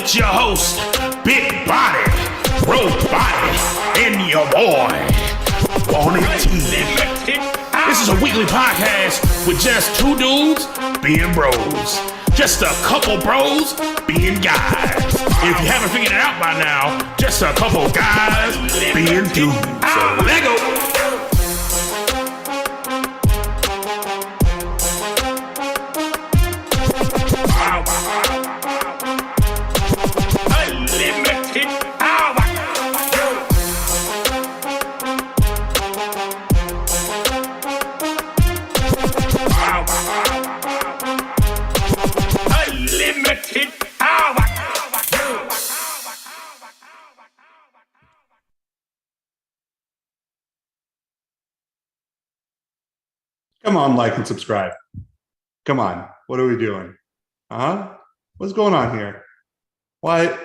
It's your host, Big Body, Robotic, and your boy, On It T. This is a weekly podcast with just two dudes being bros. Just a couple bros being guys. If you haven't figured it out by now, just a couple guys being dudes. So let go. Come on, like and subscribe. Come on. What are we doing? What's going on here? Why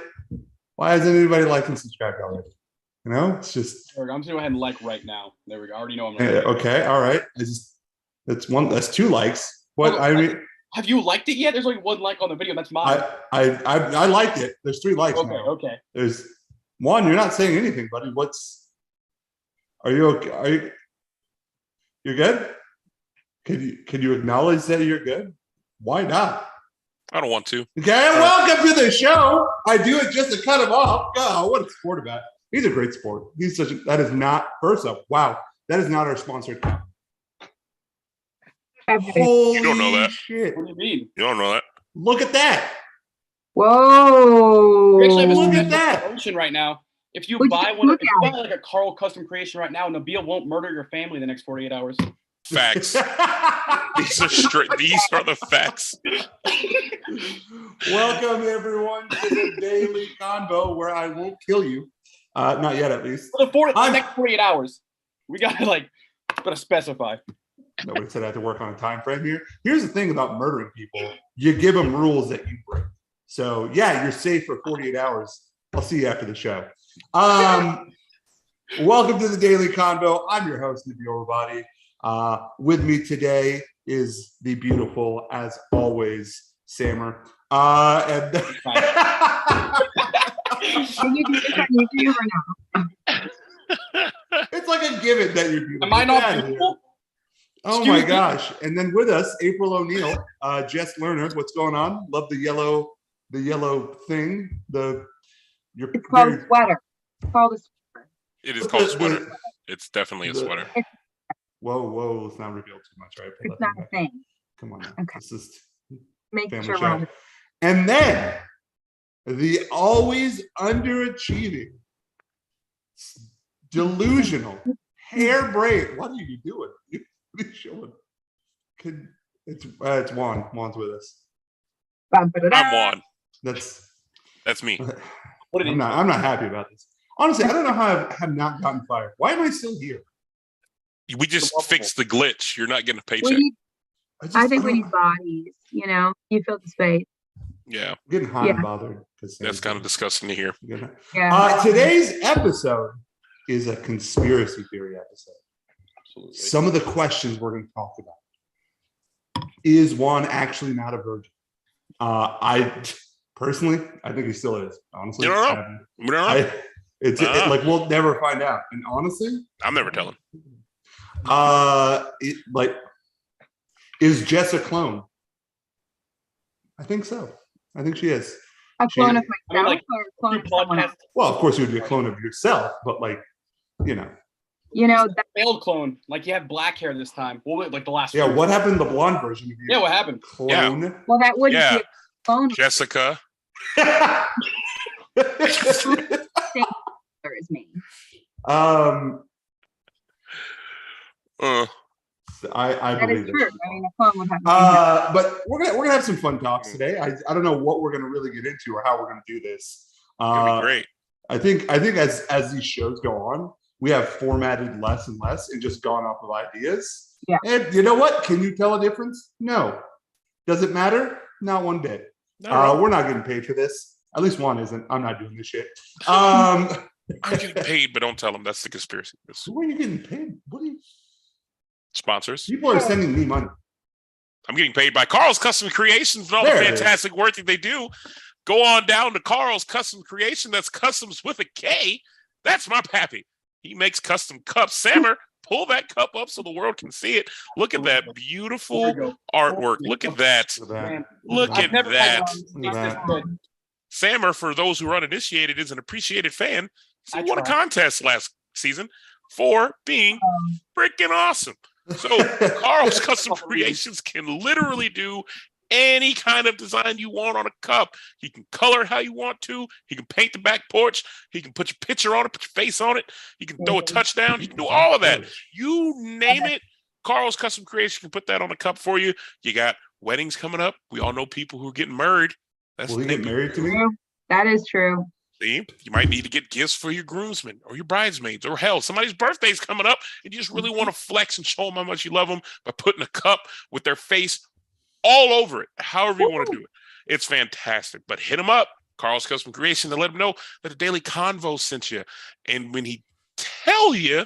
hasn't anybody liked and subscribed already? You know, it's just. I'm just gonna go ahead and like right now. There we go. I already know I'm. Okay, all right. That's two likes. What I mean. Have you liked it yet? There's only one like on the video. That's mine. I liked it. There's 3 likes now. Okay. There's one. You're not saying anything, buddy. Are you okay? You're good? Can you acknowledge that you're good? Why not? I don't want to. Okay, welcome to the show. I do it just to cut him off. Oh, what a sport about. He's a great sport. That is not, first up, wow, that is not our sponsored account. Holy you don't know that. Shit. What do you mean? You don't know that. Look at that. Whoa. We actually have a Look special at that. promotion right now. If you Would buy you one, look if you at buy like a Carl custom creation right now, Nabil won't murder your family the next 48 hours. Facts. These are the facts. Welcome everyone to the daily convo where I won't kill you. Not yet, at least. For the next 48 hours. We gotta specify. Nobody said I had to work on a time frame here. Here's the thing about murdering people. You give them rules that you break. So yeah, you're safe for 48 hours. I'll see you after the show. Welcome to the Daily Convo. I'm your host, Nabil Rabadi. With me today is the beautiful, as always, Sammer. And Can you do this on YouTube or no? it's like a given that you're beautiful. Am I not beautiful? Oh Excuse my me? gosh. And then with us, April O'Neil, Jess Lerner. What's going on? Love the yellow thing. It's called a sweater. It's called a sweater. It is called a sweater. It's definitely a sweater. Whoa, let's not reveal too much, right? It's not a thing. Come on now. Okay. This is Make family sure show. we're on. And then the always underachieving, delusional, harebrained. What are you doing? What are you showing? It's Juan. Juan's with us. I'm Juan. That's me. I'm not happy about this. Honestly, I don't know how I have not gotten fired. Why am I still here? We just fixed the glitch. You're not getting a paycheck. I think we need bodies. You know, you fill the space. Yeah. I'm getting hot and bothered. That's kind of disgusting to hear. Yeah. Today's episode is a conspiracy theory episode. Absolutely. Some of the questions we're going to talk about. Is Juan actually not a virgin? I personally, I think he still is. Honestly, You don't know. We don't know. like we'll never find out. And honestly, I'm never telling. Is Jess a clone? I think so. I think she is. A clone of myself like, or a clone of someone else? Well, of course, you would be a clone of yourself, but You know that, Failed clone. Like you had black hair this time. What like the last? yeah. one. What happened to the blonde version of you? Yeah, what happened? Clone. well, that wouldn't Yeah. be a clone. Jessica. Is me. I That is believe true. it. I mean, a clone would have. But we're gonna have some fun talks today. I don't know what we're gonna really get into or how we're gonna do this. It'll be great. I think as these shows go on, we have formatted less and less and just gone off of ideas. Yeah. And you know what? Can you tell a difference? No. Does it matter? Not one bit. We're not getting paid for this. At least one isn't. I'm not doing this shit. I'm getting paid, but don't tell them. That's the conspiracy. Who are you getting paid? What are you? Sponsors. People are sending me money. I'm getting paid by Carl's Custom Creations and all the fantastic work that they do. Go on down to Carl's Custom Creation. That's customs with a K. That's my pappy. He makes custom cups. Sammer, pull that cup up so the world can see it. Look at that beautiful artwork. Look at that. Look I've at never had that. one taste this good. Sammer, for those who are uninitiated, is an appreciated fan. So he won a try. contest last season for being freaking awesome. So Carl's Custom Creations can literally do any kind of design you want on a cup. He can color how you want to. He can paint the back porch. He can put your picture on it, put your face on it. He can throw a touchdown. He can do all of that. You name it, Carl's Custom Creation can put that on a cup for you. You got weddings coming up. We all know people who are getting married. Will he get married to me? That is true. See, you might need to get gifts for your groomsmen or your bridesmaids, or hell, somebody's birthday's coming up and you just really want to flex and show them how much you love them by putting a cup with their face all over it, however you want to do it. It's fantastic. But hit them up, Carl's Custom Creation, to let them know that the Daily Convo sent you. And when he tell you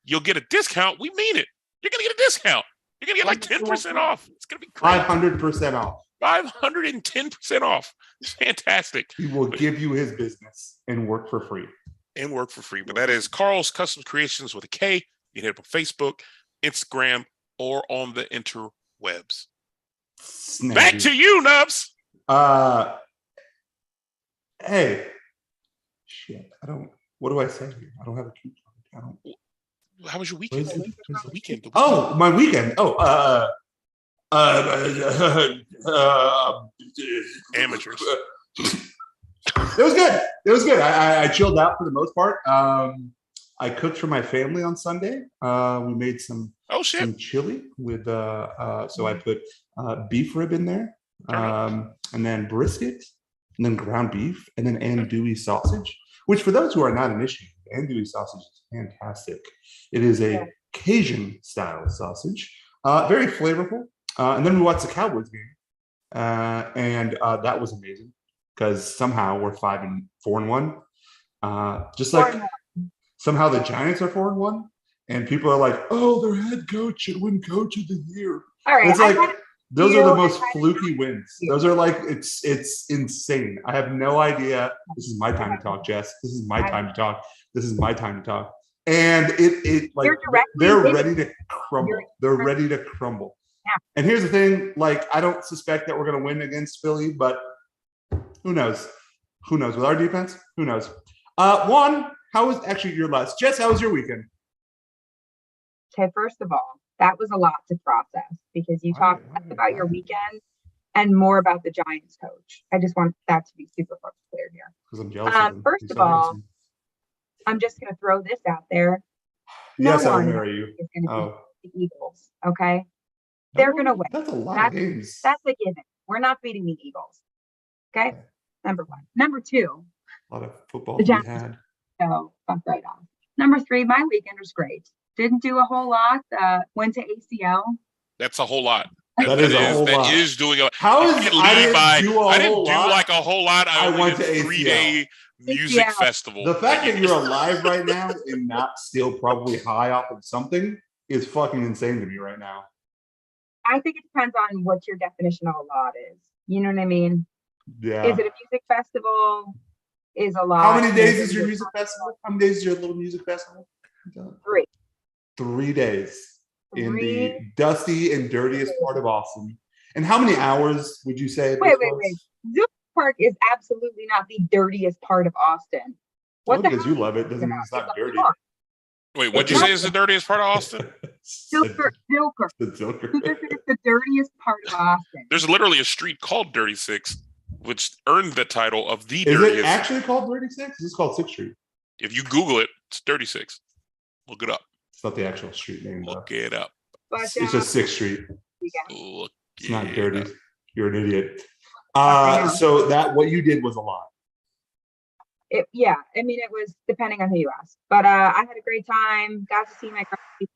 you'll get a discount, we mean it. You're going to get a discount. You're going to get like 10% off. It's going to be great. 500% off. 510% off. It's fantastic. He will give you his business and work for free. But that is Carl's Custom Creations with a K. You can hit up on Facebook, Instagram, or on the interwebs. Snappy. Back to you, Nubs. Hey. Shit. What do I say here? I don't have a cue card. I don't. How was your weekend? Oh, my weekend. Amateurs. It was good. I chilled out for the most part. I cooked for my family on Sunday. We made some chili with so I put beef rib in there, and then brisket, and then ground beef, and then andouille sausage. Which, for those who are not initiated, andouille sausage is fantastic. It is a Cajun style sausage, very flavorful. And then we watched the Cowboys game, and that was amazing because somehow we're 5-4-1. Just like somehow the Giants are 4-1, and people are like, "Oh, their head coach should win Coach of the Year." All right, it's like those are the most fluky wins. Those are like it's insane. I have no idea. This is my time to talk, Jess. This is my time to talk. This is my time to talk. And it like they're ready to crumble. They're ready to crumble. Yeah. And here's the thing, like, I don't suspect that we're going to win against Philly, but who knows? Who knows? With our defense, who knows? Juan, how was actually your last? Jess, how was your weekend? Okay, first of all, that was a lot to process because you talked about your weekend and more about the Giants coach. I just want that to be super clear here. Because I'm jealous. First of all, I'm just going to throw this out there. Yes, I'll marry you. Is going to be the Eagles, okay? They're going to win. That's a lot of games. That's a given. We're not beating the Eagles. Okay? Number one. Number two. A lot of football we had. So, fuck right off. Number three, my weekend was great. Didn't do a whole lot. Went to ACL. That's a whole lot. That is a whole lot. That is doing a lot. How is I didn't do like a whole lot. I went to a 3-day music festival. The fact that you're alive right now and not still probably high off of something is fucking insane to me right now. I think it depends on what your definition of a lot is. You know what I mean? Yeah. Is it a music festival? Is a lot. How many days is your music festival? How many days is your little music festival? 3. 3 days in the dusty and dirtiest part of Austin. And how many hours would you say? Wait. Zoo Park is absolutely not the dirtiest part of Austin. What because you love it doesn't mean it's not dirty. Wait, what'd you say is the dirtiest part of Austin? Zilker. The Zilker. It's the dirtiest part of Austin. There's literally a street called Dirty 6, which earned the title of the dirtiest. Is it actually called called 36? It's called 6th Street. If you Google it, it's 36. Look it up. It's not the actual street name, though. Look it up. But, it's just 6th Street. Look it's not dirty. Up. You're an idiot. So that what you did was a lot. I mean, it was depending on who you ask. But I had a great time. Got to see my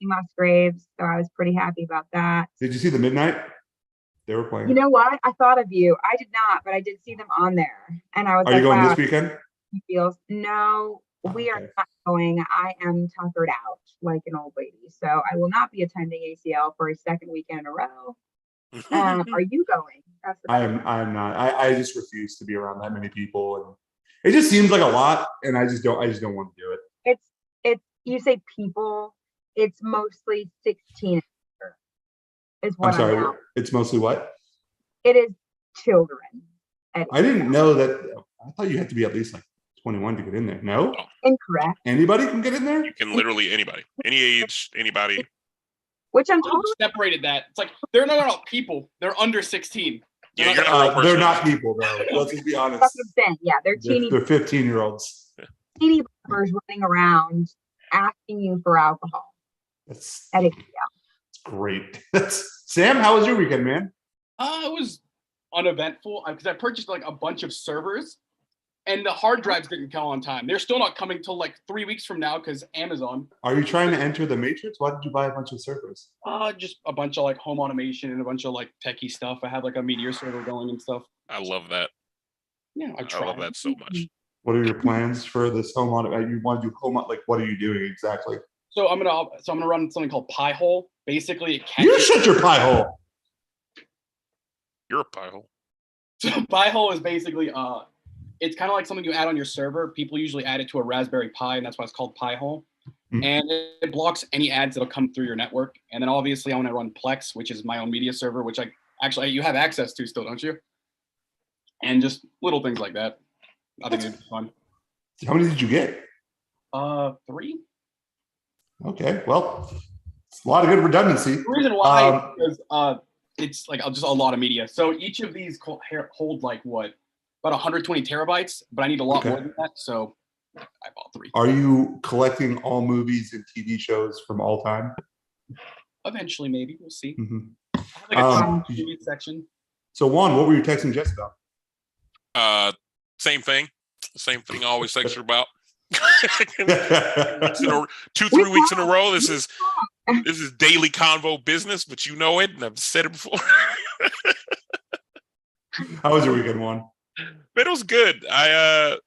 Musgraves, so I was pretty happy about that. Did you see the Midnight? They were playing. You know what? I thought of you. I did not, but I did see them on there, and I was. Are you going this weekend? Feels no. We are not going. I am tuckered out like an old lady, so I will not be attending ACL for a second weekend in a row. Are you going? That's the I best. am not. I just refuse to be around that many people, and it just seems like a lot, and I just don't want to do it. It's you say people, it's mostly 16 is what I'm sorry. now. It's mostly what? It is children. I didn't know that. I thought you had to be at least like 21 to get in there. No, Incorrect. anybody can get in there. You can literally anybody, any age, anybody. Which I'm Who totally separated that. It's like they're not people. They're under 16. Yeah, you're not a real person. They're not people, though. Let's just be honest. that's what I'm saying. Yeah, they're teeny They're 15-year-olds. teeny boppers running around asking you for alcohol. That's At a, great. Sam, how was your weekend, man? It was uneventful because I purchased like a bunch of servers, and the hard drives didn't come on time. They're still not coming till like 3 weeks from now because Amazon. Are you trying to enter the Matrix? Why did you buy a bunch of servers? Just a bunch of like home automation and a bunch of like techie stuff. I have like a Meteor server going and stuff. I love that. Yeah, I I tried. love that so much. What are your plans for this home audit? You want to do home audit? Like, what are you doing exactly? So I'm gonna run something called Pi-hole. Basically, it You catches. shut your pie hole. You're a pie hole. So Pi-hole is basically it's kind of like something you add on your server. People usually add it to a Raspberry Pi, and that's why it's called Pi-hole. Mhm. And it blocks any ads that'll come through your network. And then obviously I want to run Plex, which is my own media server, which you have access to still, don't you? And just little things like that. I think it'd be fun. How many did you get? 3. Okay, well, it's a lot of good redundancy. The reason why is it's like just a lot of media. So each of these hold like what, about 120 terabytes, but I need a lot more than that. So I bought 3. Are you collecting all movies and TV shows from all time? Eventually, maybe we'll see. Mhm. I have like a Um, TV section. So, Juan, what were you texting Jess about? Same thing. Same thing I always text her about. How 2-3 weeks in a row. This is daily convo business, but you know it, and I've said it before. was your weekend, Juan? But it was good. I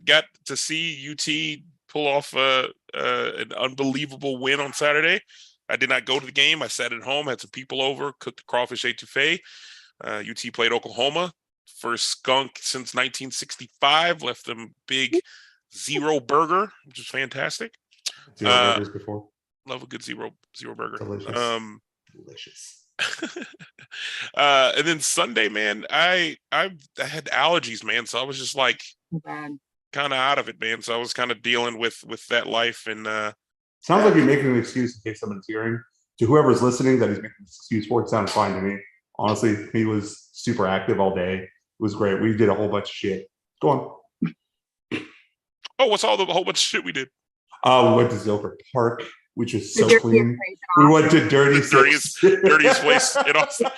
got to see UT pull off an unbelievable win on Saturday. I did not go to the game. I sat at home, had some people over, cooked the crawfish etouffee. UT played Oklahoma. First skunk since 1965. Left them big zero burger, which is fantastic. Zero burgers before. Love a good zero burger. Delicious. Delicious. And then Sunday, man, I had allergies, man. So I was just like bad. kind of out of it, man. So I was kind of dealing with that life. And Sounds like you're making an excuse in case someone's hearing. To whoever's listening that he's making an excuse for, it sounds fine to me. Honestly, he was super active all day. It was great. We did a whole bunch of shit. Go on. oh, what's all the whole bunch of shit we did? We went to Zilker Park, which was so The clean. dirtiest place in We went Austin. to Dirty Dirtiest place in Austin.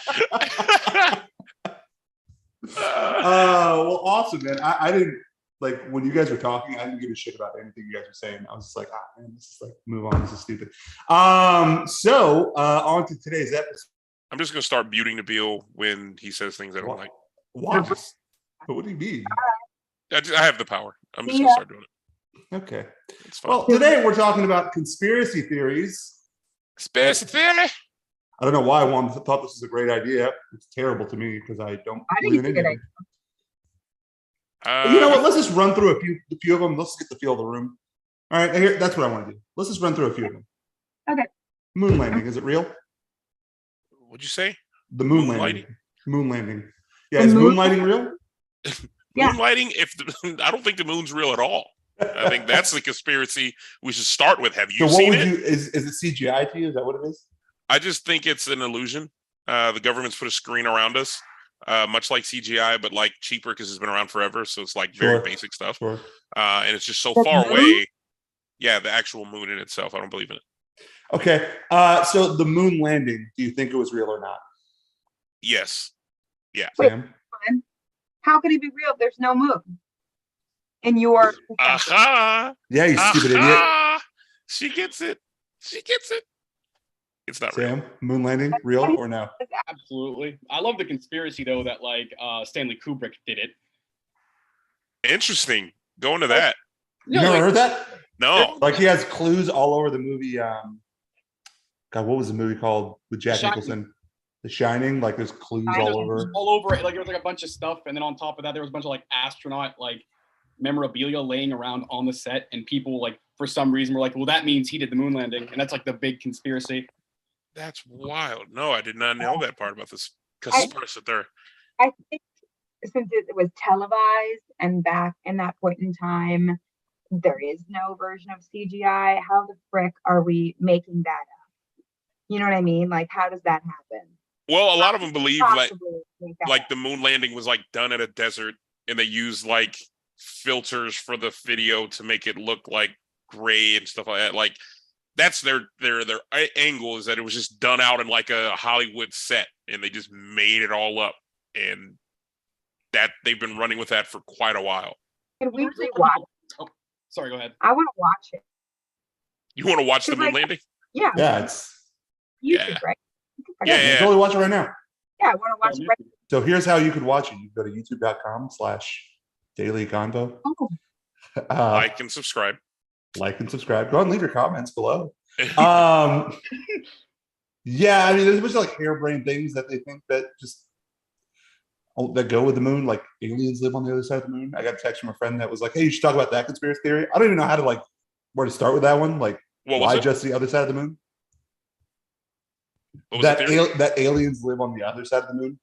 Well, awesome, man. I didn't like when you guys were talking. I didn't give a shit about anything you guys were saying. I was just like, man, this is like, move on. This is stupid. So on to today's episode. I'm just gonna start muting Nabil when he says things I don't like. Why? What do you mean? I have the power. I'm just gonna start doing it. Okay. It's fine. Well, today we're talking about conspiracy theories. Conspiracy theory. I don't know why Juan thought this was a great idea. It's terrible to me because I don't I believe think it's a in good it. idea. You know what? Let's just run through a few of them. Let's get the feel of the room. All right, here. That's what I want to do. Let's just run through a few of them. Okay. Moon landing. Is it real? What'd you say? The moon Moonlighting? landing. Moon landing. Yeah, The is moon- moonlighting real? Yeah. Moonlighting. I don't think the moon's real at all. I think that's the conspiracy we should start with. Have you So what seen would it? you? Is it CGI to you? Is that what it is? I just think it's an illusion. The government's put a screen around us, much like CGI, but like cheaper because it's been around forever. So it's like very Sure. basic stuff. Sure. And it's just so The far moon? away. Yeah, the actual moon in itself. I don't believe in it. Okay. So the moon landing. Do you think it was real or not? Yes. Yeah. Wait. Sam? How could it be real if there's no moon? In your perspective? Aha. Yeah, you stupid idiot. Aha. She gets it. She gets it. It's not real. Sam, moon landing, real or no? Absolutely. I love the conspiracy though that like Stanley Kubrick did it. Interesting. Going to that. You never like, heard that? No. Like he has clues all over the movie. God, what was the movie called with Jack Shining. Nicholson? The Shining, like there's clues I all know. over. All over it. Like there was like a bunch of stuff, and then on top of that, there was a bunch of like astronaut like memorabilia laying around on the set, and people like for some reason were like, well, that means he did the moon landing, and that's like the big conspiracy. That's wild. No, I did not know that part about this conspiracy there. I think since it was televised and back in that point in time, there is no version of CGI. How the frick are we making that up? You know what I mean? Like, how does that happen? Well, a lot of them believe like Possibly make that up. the moon landing was like done in a desert, and they used like filters for the video to make it look like gray and stuff like that. Like that's their angle is that it was just done out in like a Hollywood set, and they just made it all up, and that they've been running with that for quite a while. Can we rewatch? Oh, sorry, go ahead. I want to watch it. You want to watch the It's moon like- landing? Yeah. Yeah, it's YouTube, Yeah. right? Yeah, you yeah. can totally watch it right now. Yeah, I want to watch it right So here's how you could watch it. You go to youtube.com/Daily Convo. now. Like and subscribe. Like and subscribe. Go and leave your comments below. Yeah, I mean, there's a bunch of like harebrained things that they think that just that go with the moon, like aliens live on the other side of the moon. I got a text from a friend that was like, "Hey, you should talk about that conspiracy theory." I don't even know how to like where to start with that one. Like, What was why it? just the other side of the moon? What was the theory? That aliens live on the other side of the moon.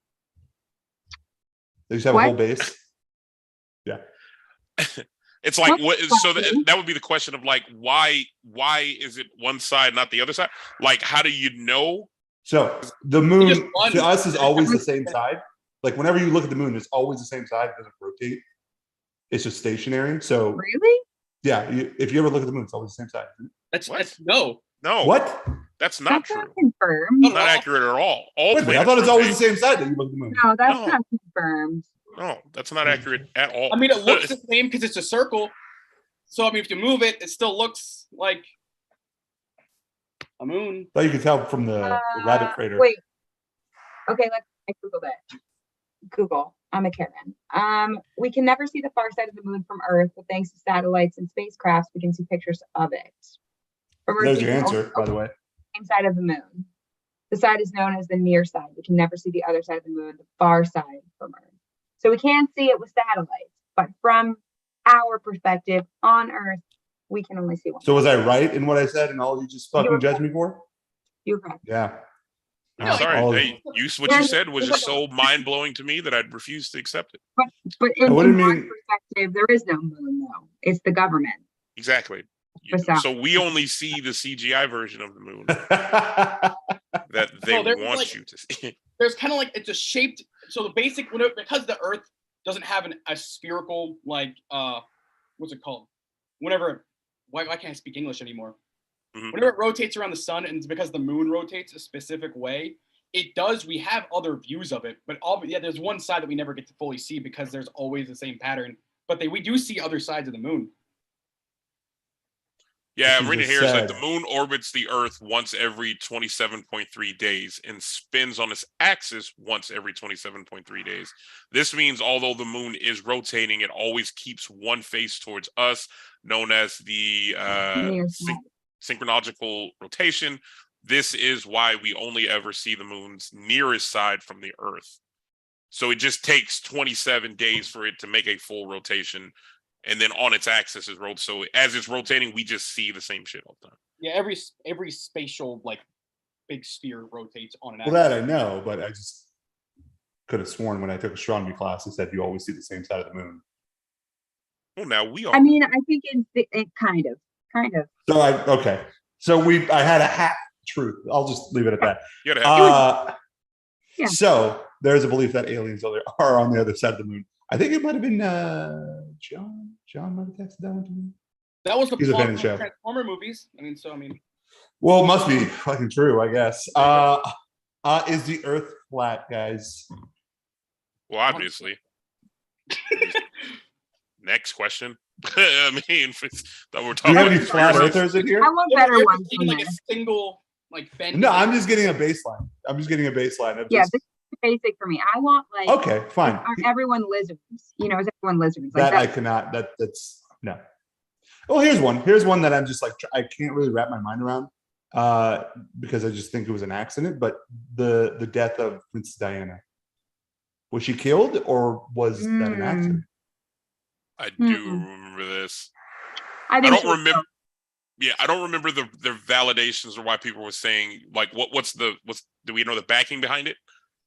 They just have a What? whole base. Yeah. It's like What what? So that would be the question of like why is it one side not the other side? Like how do you know? So the just moon run. to us is always the same side. Like whenever you look at the moon, it's always the same side. It doesn't rotate. It's just stationary. So Really? yeah, if you ever look at the moon, it's always the same side. That's What? that's no. No, What? that's not That's true. not confirmed. No, Not accurate at all. All Wait a minute, I planets thought it's always the rotate. same side that you look at the moon. No, that's No. not confirmed. No, that's not accurate at all. I mean, it looks the same because it's a circle. So I mean, if you move it, it still looks like a moon. Thought you could tell from the rabbit crater. Wait. Okay, I googled it. Google. I'm a Karen. We can never see the far side of the moon from Earth, but thanks to satellites and spacecrafts, we can see pictures of it. From Earth, There's we your can answer, only by the way. see the same side of the moon. The side is known as the near side. We can never see the other side of the moon, the far side from Earth. So we can see it with satellites, but from our perspective on Earth, we can only see one. So was I right in what I said, and all of you just fucking You're judged me for? You're correct. Yeah. I'm No, sorry. all- Hey, what you said was just so mind blowing to me that I'd refuse to accept it. But in what do you my mean? perspective, there is no moon, though. It's the government. Exactly. What's that? So we only see the CGI version of the moon that they No, there's want like- you to see. There's kind of like it's a shaped. So the basic because the Earth doesn't have a spherical like what's it called? Whenever why can't I speak English anymore? Mhm. Whenever it rotates around the sun, and it's because the moon rotates a specific way, it does. We have other views of it, but there's one side that we never get to fully see because there's always the same pattern. But we do see other sides of the moon. Yeah, I'm This reading is here is like sad. the moon orbits the Earth once every 27.3 days and spins on its axis once every 27.3 days. This means although the moon is rotating, it always keeps one face towards us, known as the Near side. synchronological rotation. This is why we only ever see the moon's nearest side from the Earth. So it just takes 27 days for it to make a full rotation. And then on its axis is rotating. So as it's rotating, we just see the same shit all the time. Yeah, every spatial like big sphere rotates on an Well, axis. that I know, but I just could have sworn when I took astronomy class, it said you always see the same side of the moon. Well, now we are. I mean, I think it kind of. So I had a half truth. I'll just leave it at that. You gotta have Yeah. So there's a belief that aliens are on the other side of the moon. I think it might have been John. John might have texted that one to me. That was the He's a plot fan of of the show. Transformer movies. I mean, Well, it must be fucking true, I guess. Is the Earth flat, guys? well, obviously. Next question. I mean, that we're Do we talking have any about flat conspiracies. earthers in here? I want If better you're ones taking than like this. a single like bend. No, I'm just getting a baseline. I'm just getting a baseline. Of Yeah, just- this is basic for me. I want like. okay, fine. Aren't everyone lizards? You know, is everyone lizards? Like That I that. cannot. That's no. Well, here's one. Here's one that I'm just like I can't really wrap my mind around. because I just think it was an accident. But the death of Princess Diana, was she killed or was that an accident? I do remember this. I I think don't remember. Yeah, I don't remember the validations or why people were saying like what's do we know the backing behind it?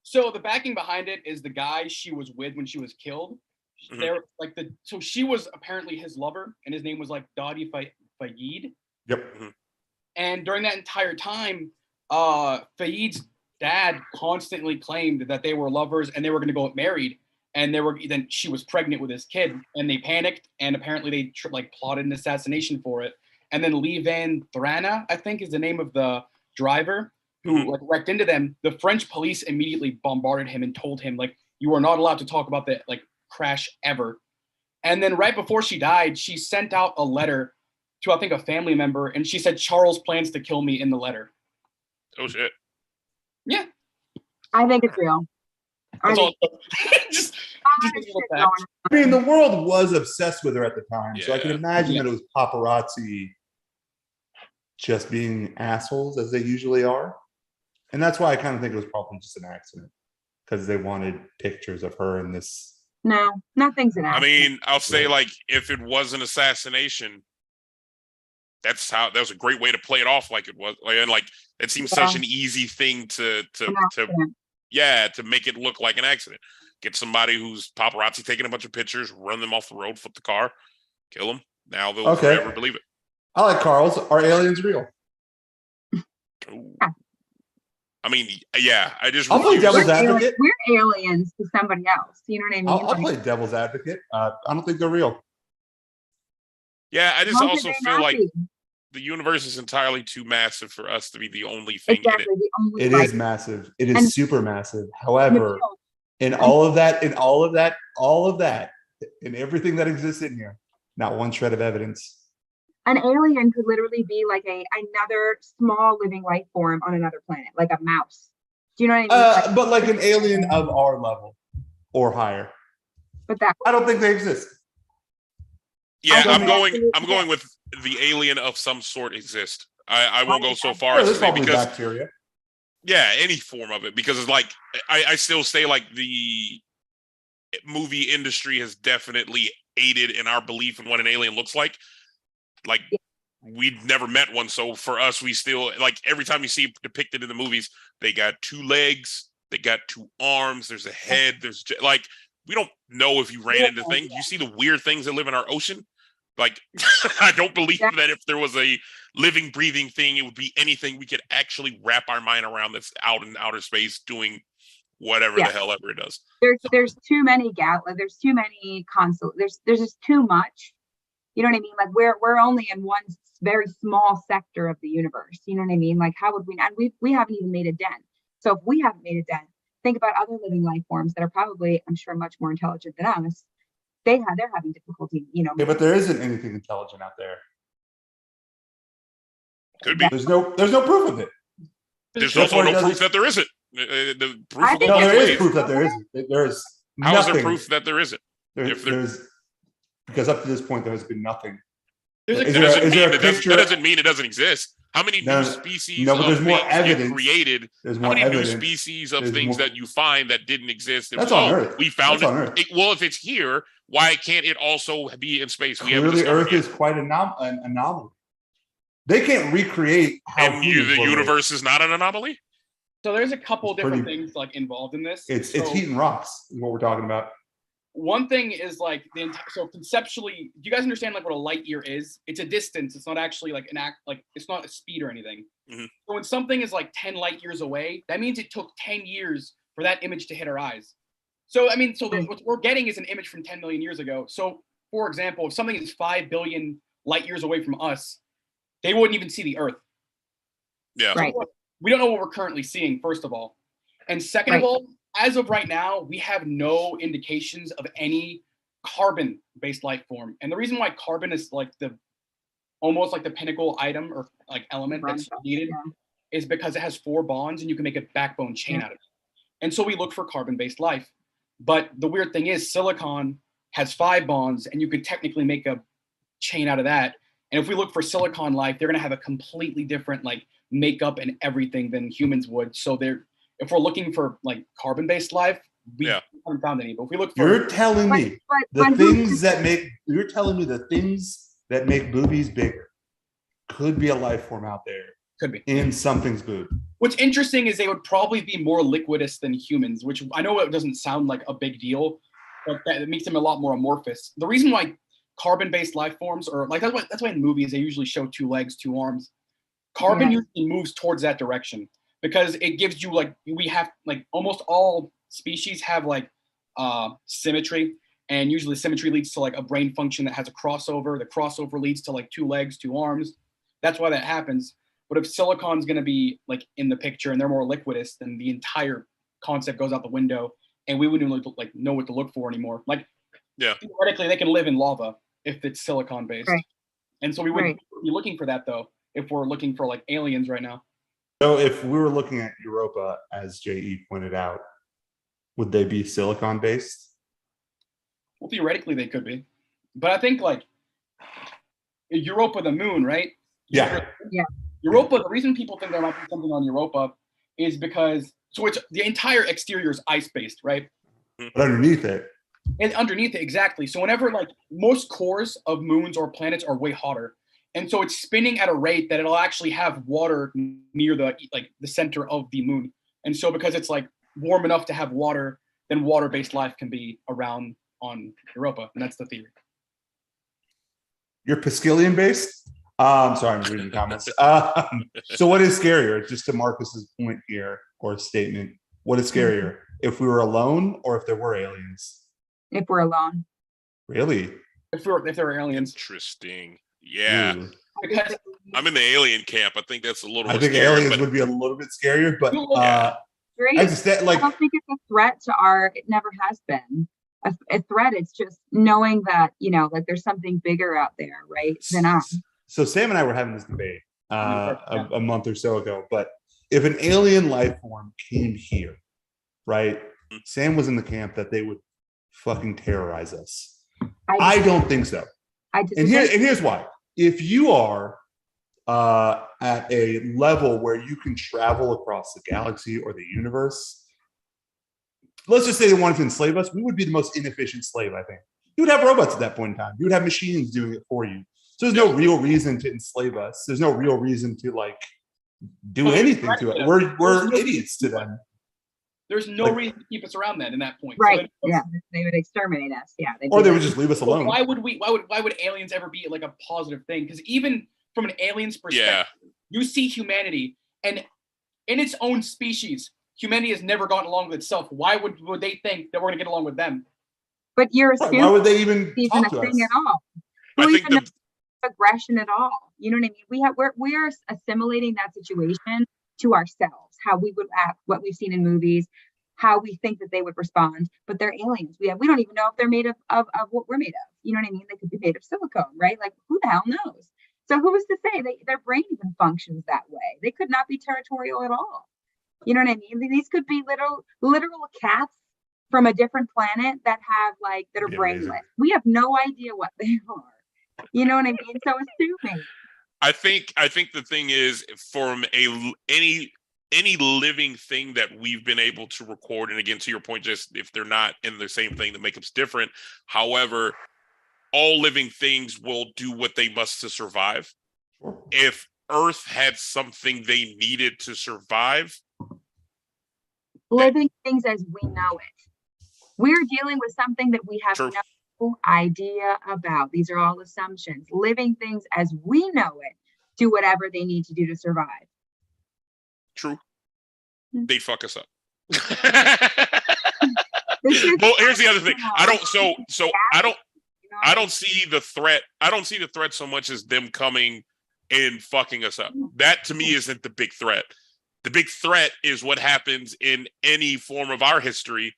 So the backing behind it is the guy she was with when she was killed. Mhm. They're like so she was apparently his lover, and his name was like Dadi Fayed. Yep. And during that entire time, Fayed's dad constantly claimed that they were lovers and they were going to go get married. And then she was pregnant with his kid, and they panicked, and apparently they like plotted an assassination for it. And then Lee Van Thrana, I think, is the name of the driver who like wrecked into them. The French police immediately bombarded him and told him like, you are not allowed to talk about the like crash ever. And then right before she died, she sent out a letter to, I think, a family member, and she said Charles plans to kill me in the letter. Oh shit. Yeah, I think it's real. that's all. Just a little fact. I mean, the world was obsessed with her at the time, so I can Yeah. imagine that it was paparazzi just being assholes as they usually are, and that's why I kind of think it was probably just an accident because they wanted pictures of her in this. No, nothing's an I accident. mean, I'll say like if it was an assassination, that was a great way to play it off like it was, and like it seems such an easy thing to make it look like an accident. Get somebody who's paparazzi taking a bunch of pictures, run them off the road, flip the car, kill them. Now they'll forever believe it. I like Carl's. Are aliens real? Ooh. I mean, yeah, I just I'll play refuse- devil's advocate. We're aliens to somebody else. You know what I mean? I'll Like, play devil's advocate. I don't think they're real. Yeah, I just how could also they feel not like be? the universe is entirely too massive for us to be the only thing Exactly. in it. The only It life is massive. It is And- super massive. However, material. in all of that, in everything that exists in here, not one shred of evidence. An alien could literally be like another small living life form on another planet, like a mouse. Do you know what I mean? But like an alien of our level or higher. But that I don't think they exist. Yeah, I I'm think going. that's- I'm going with the alien of some sort exist. I won't go so far Sure, as to there's say probably because bacteria. yeah, any form of it because it's like I still say like the movie industry has definitely aided in our belief in what an alien looks like. Like we'd never met one, so for us, we still like every time you see it depicted in the movies, they got two legs, they got two arms, there's a head, there's like we don't know if you ran into things. You see the weird things that live in our ocean. Like I don't believe that if there was a living, breathing thing, it would be anything we could actually wrap our mind around that's out in outer space doing whatever the hell ever it does. there's too many there's too many console. There's just too much. You know what I mean? Like we're only in one very small sector of the universe. You know what I mean? Like how would we? And we haven't even made a dent. So if we haven't made a dent, think about other living life forms that are probably, I'm sure, much more intelligent than us. They're having difficulty. You know. Yeah, but there isn't anything intelligent out there. Could be. There's no proof of it. There's That's also why it no proof doesn't- that there isn't. The proof I will think go No, both there is ways. proof that there isn't. There is How is nothing. there proof that there isn't? if there- There's because up to this point there has been nothing. There's a Is That there- doesn't, is mean there a it doesn't, picture- that doesn't mean it doesn't exist. How many No, new species no, but of there's more things get evidence. created? There's How more many evidence. new species of There's things more- that you find that didn't exist? That's on Earth. We found That's on Earth. Well, if it's here, why can't it also be in space? We haven't Clearly, discovered Earth yet. is quite an anomaly. They can't recreate how And humans the were made. universe is not an anomaly. So there's a couple It's different pretty- things like involved in this. It's So heat and rocks is what we're talking about. one thing is like so conceptually, do you guys understand like what a light year is? It's a distance. It's not actually like it's not a speed or anything. Mhm. So when something is like 10 light years away, that means it took 10 years for that image to hit our eyes. So I mean, what we're getting is an image from 10 million years ago. So for example, if something is 5 billion light years away from us, they wouldn't even see the Earth. Yeah. Right. We don't know what we're currently seeing, first of all. And second of Right. all, as of right now, we have no indications of any carbon-based life form. And the reason why carbon is like almost like the pinnacle item or like element that's needed Yeah. is because it has 4 bonds and you can make a backbone chain out of it. And so we look for carbon-based life. But the weird thing is silicon has 5 bonds and you could technically make a chain out of that. And if we look for silicon life, they're going to have a completely different like makeup and everything than humans would. So if we're looking for like carbon-based life, we haven't found any. But if we look for, You're telling me the things that make boobies bigger could be a life form out there. Could be in something's boob. What's interesting is they would probably be more liquidous than humans, which I know it doesn't sound like a big deal, but that makes them a lot more amorphous. The reason why carbon-based life forms, or like that's why in movies they usually show 2 legs, 2 arms. Carbon usually moves towards that direction because it gives you like we have like almost all species have like symmetry, and usually symmetry leads to like a brain function that has a crossover. The crossover leads to like 2 legs, 2 arms. That's why that happens. But if silicon's going to be like in the picture and they're more liquidous, then the entire concept goes out the window, and we wouldn't really like know what to look for anymore. Like, theoretically, they can live in lava if it's silicon based, and so we wouldn't be looking for that though if we're looking for like aliens right now. So if we were looking at Europa, as JE pointed out, would they be silicon based? Well, theoretically they could be, but I think like Europa, the moon, right? Yeah. Europa, the reason people think there might be something on Europa is because it's the entire exterior is ice-based, right? But underneath it. And underneath it, exactly. So whenever like most cores of moons or planets are way hotter. And so it's spinning at a rate that it'll actually have water near the center of the moon. And so because it's like warm enough to have water, then water-based life can be around on Europa. And that's the theory. You're Pascalian based? Sorry, I'm reading comments. So what is scarier, just to Marcus's point here, or statement, what is scarier? If we were alone or if there were aliens? If we're alone. Really? If there were aliens. Interesting. Yeah. Ooh. Because I'm in the alien camp. I think that's a little I think aliens would be a little bit scarier, but I don't think it's a threat to it never has been. A threat, it's just knowing that, like there's something bigger out there, right, than us. So Sam and I were having this debate a month or so ago, but if an alien life form came here, right? Sam was in the camp that they would fucking terrorize us. I don't think so. And here's why. If you are at a level where you can travel across the galaxy or the universe, let's just say they wanted to enslave us, we would be the most inefficient slave, I think. You would have robots at that point in time. You would have machines doing it for you. So there's no real reason to enslave us. There's no real reason to like do anything to it. We're idiots to them. There's no reason to keep us around that in that point. Right. So they would exterminate us. Yeah. Or they would just leave us alone. Why would aliens ever be like a positive thing? Because even from an alien's perspective, you see humanity, and in its own species, humanity has never gotten along with itself. Why would they think that we're gonna get along with them? But you're assuming why would they even talk to us? At all? I think aggression at all. You know what I mean? We're assimilating that situation to ourselves, how we would act, what we've seen in movies, how we think that they would respond. But they're aliens. We don't even know if they're made of what we're made of. You know what I mean? They could be made of silicone, right? Like who the hell knows? So who is to say their brain even functions that way? They could not be territorial at all. You know what I mean? These could be literal cats from a different planet that are brainless. We have no idea what they are. You know what I mean? So assuming. I think the thing is, from any living thing that we've been able to record, and again, to your point, just if they're not in the same thing that make us different. However, all living things will do what they must to survive. If Earth had something they needed to survive, living things as we know it, we're dealing with something that we have no idea about. These are all assumptions. Living things as we know it do whatever they need to do to survive. True. They'd fuck us up. Well, here's the other thing. I don't see the threat. I don't see the threat so much as them coming and fucking us up. That to me isn't the big threat. The big threat is what happens in any form of our history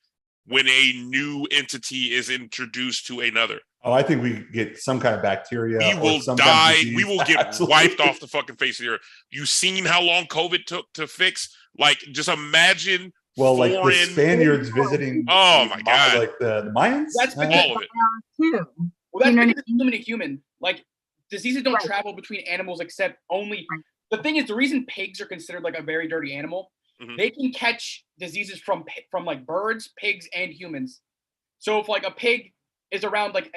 when a new entity is introduced to another. Oh, I think we get some kind of bacteria. We will die. We will get wiped off the fucking face of the earth. You seen how long COVID took to fix? Like, just imagine. Well, like the Spaniards visiting. Oh my God! Like the Mayans. That's all of it too. Well, that's because it's human to human. Like diseases don't Right. travel between animals except only. Right. The thing is, the reason pigs are considered like a very dirty animal, Mhm. they can catch diseases from like birds, pigs, and humans. So if like a pig is around like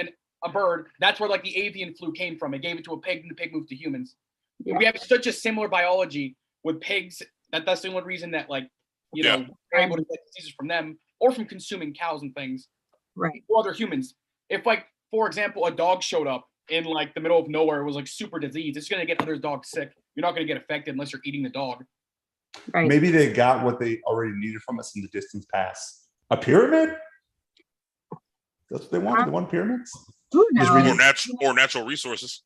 a bird, that's where like the avian flu came from. It gave it to a pig, and the pig moved to humans. Yeah. We have such a similar biology with pigs that's the only reason that like Yeah. we're able to get diseases from them or from consuming cows and things Right. or other humans. If like for example a dog showed up in like the middle of nowhere, it was like super disease, it's gonna get other dogs sick. You're not gonna get affected unless you're eating the dog. Right. Maybe they got what they already needed from us in the distance past. A pyramid? That's what they wanted. They want pyramids. Who Just knows? read Or natural resources.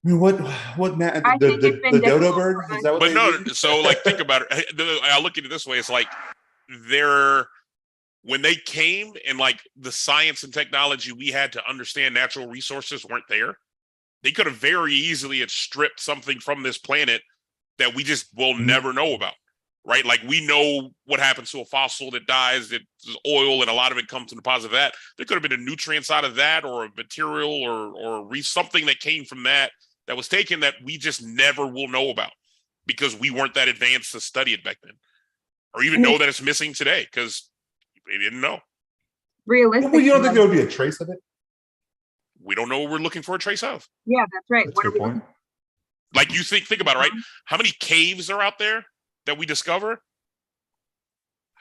I mean, what I think it's the been dodo difficult bird? for Is us. that what But they no, needed? so like think about it. I look at it this way: it's like they're when they came and like the science and technology we had to understand natural resources weren't there. They could have very easily had stripped something from this planet that we just will never know about, right? Like we know what happens to a fossil that dies, it's oil, and a lot of it comes from deposit of that. There could have been a nutrients out of that, or a material, or something that came from that was taken that we just never will know about because we weren't that advanced to study it back then, or even know that it's missing today because they didn't know. Realistically, Well, you don't think there would be a trace of it? We don't know what we're looking for a trace of. yeah, that's right. That's What a are good we point. Like you think about it, right? How many caves are out there that we discover?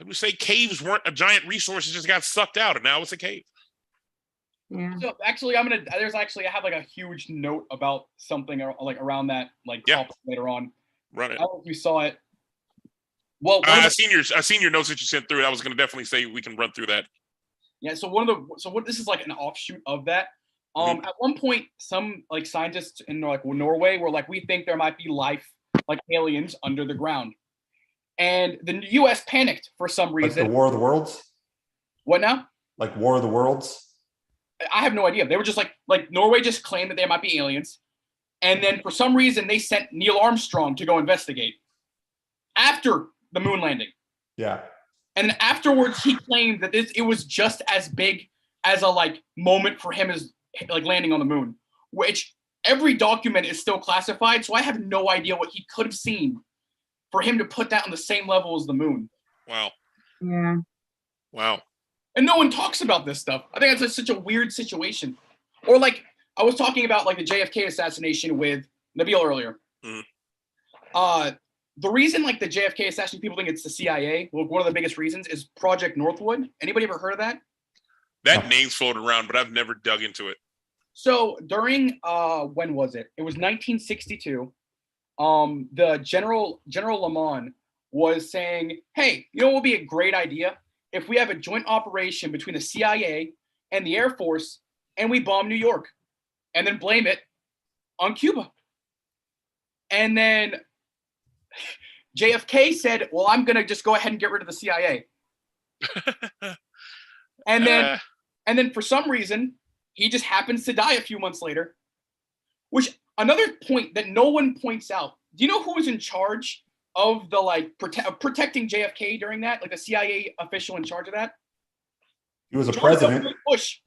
I would say caves weren't a giant resource; it just got sucked out, and now it's a cave. Yeah. So actually I have like a huge note about something like around that like Yeah. topic later on. Run I it. don't know if you saw it. Well, I seen your notes that you sent through. I was going to definitely say we can run through that. yeah, so what this is like an offshoot of that. Mhm. At one point, some like scientists in like Norway were like, we think there might be life like aliens under the ground, and the U.S. panicked for some Like the reason. War of the Worlds? What now? Like War of the Worlds? I have no idea. They were just like Norway just claimed that there might be aliens, and then for some reason they sent Neil Armstrong to go investigate after the moon landing. Yeah. And then afterwards, he claimed that it was just as big as a like moment for him as like landing on the moon, which every document is still classified. So I have no idea what he could have seen for him to put that on the same level as the moon. Wow. Yeah. Wow. And no one talks about this stuff. I think that's such a weird situation. Or like I was talking about like the JFK assassination with Nabil earlier. Mhm. The reason like the JFK assassination, people think it's the CIA. Well, one of the biggest reasons is Project Northwood. Anybody ever heard of that? That No. name's floated around, but I've never dug into it. So during when was it? It was 1962. The General Lamont was saying, "Hey, you know what would be a great idea if we have a joint operation between the CIA and the Air Force, and we bomb New York, and then blame it on Cuba." And then JFK said, "Well, I'm gonna just go ahead and get rid of the CIA." And then for some reason, he just happens to die a few months later. Which another point that no one points out. Do you know who was in charge of the like protecting JFK during that? Like the CIA official in charge of that? He was a George president. W. Bush.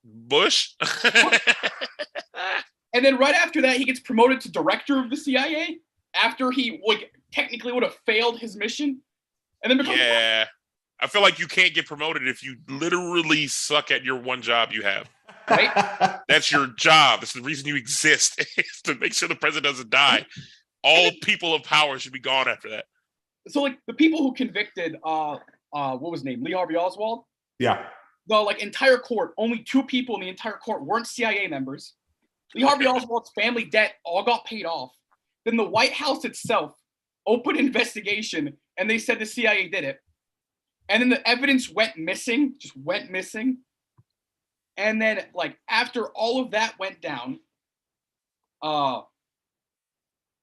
Bush. And then right after that, he gets promoted to director of the CIA after he like technically would have failed his mission. And then becomes Yeah. I feel like you can't get promoted if you literally suck at your one job you have. right. That's your job. It's the reason you exist, is to make sure the president doesn't die. All people of power should be gone after that. So like the people who convicted what was his name? Lee Harvey Oswald. Yeah. The like entire court, only 2 people in the entire court weren't CIA members. Lee Harvey Oswald's family debt all got paid off. Then the White House itself opened investigation and they said the CIA did it. And then the evidence went missing, just went missing. And then like after all of that went down,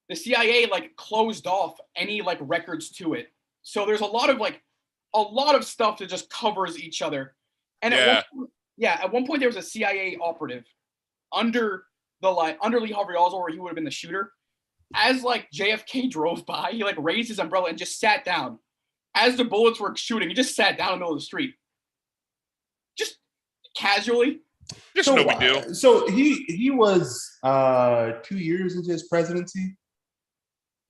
the CIA like closed off any like records to it. So there's a lot of stuff that just covers each other. And at one point there was a CIA operative under Lee Harvey Oswald where he would have been the shooter. As like JFK drove by, he like raised his umbrella and just sat down. As the bullets were shooting, he just sat down in the middle of the street. Just casually. Just no big deal. So he was 2 years into his presidency.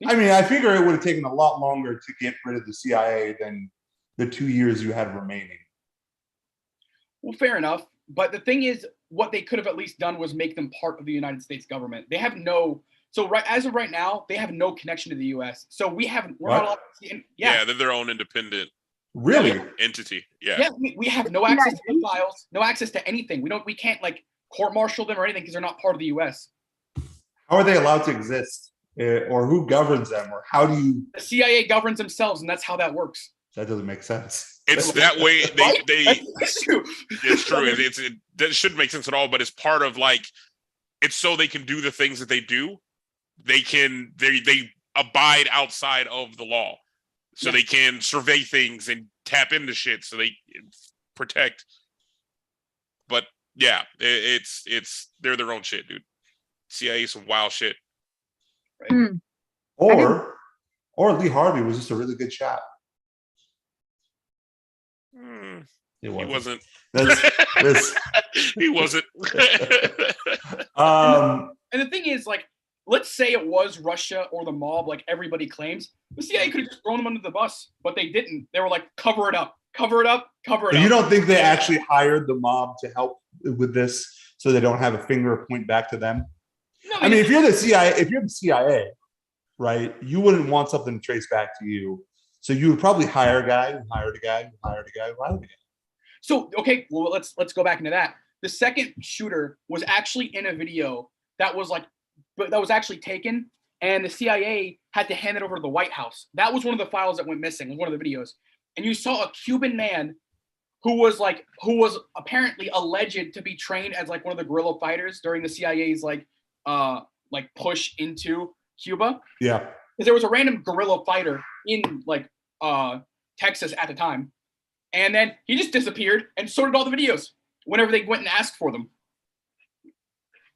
I mean, I figure it would have taken a lot longer to get rid of the CIA than the 2 years you had remaining. Well, fair enough. But the thing is, what they could have at least done was make them part of the United States government. They have no. So as of right now, they have no connection to the U.S. So we're not allowed to see. Yeah, they're their own independent Really? entity. Yeah. Yeah, we have no access to the files, no access to anything. We can't like court-martial them or anything because they're not part of the U.S. How are they allowed to exist? Or who governs them? Or how do you? The CIA governs themselves, and that's how that works. That doesn't make sense. It's that way. It's true. It's true. That shouldn't make sense at all. But it's part of like, it's so they can do the things that they do. They abide outside of the law, so they can survey things and tap into shit. So they protect. But yeah, they're their own shit, dude. CIA is some wild shit. Right? Or Lee Harvey was just a really good shot. He wasn't. He wasn't. And the thing is, like, let's say it was Russia or the mob, like everybody claims. The CIA could have just thrown them under the bus, but they didn't. They were like, cover it up, cover it up, cover it up. You don't think they actually hired the mob to help with this, so they don't have a finger point back to them? No, I mean, if you're the CIA, right, you wouldn't want something traced back to you. So you would probably hire a guy who hired a guy who hired a guy who hired a guy. So, okay, well, let's go back into that. The second shooter was actually in a video that was actually taken, and the CIA had to hand it over to the White House. That was one of the files that went missing, one of the videos. And you saw a Cuban man who was apparently alleged to be trained as like one of the guerrilla fighters during the CIA's like push into Cuba. Yeah. Because there was a random guerrilla fighter in like Texas at the time. And then he just disappeared, and so did all the videos whenever they went and asked for them.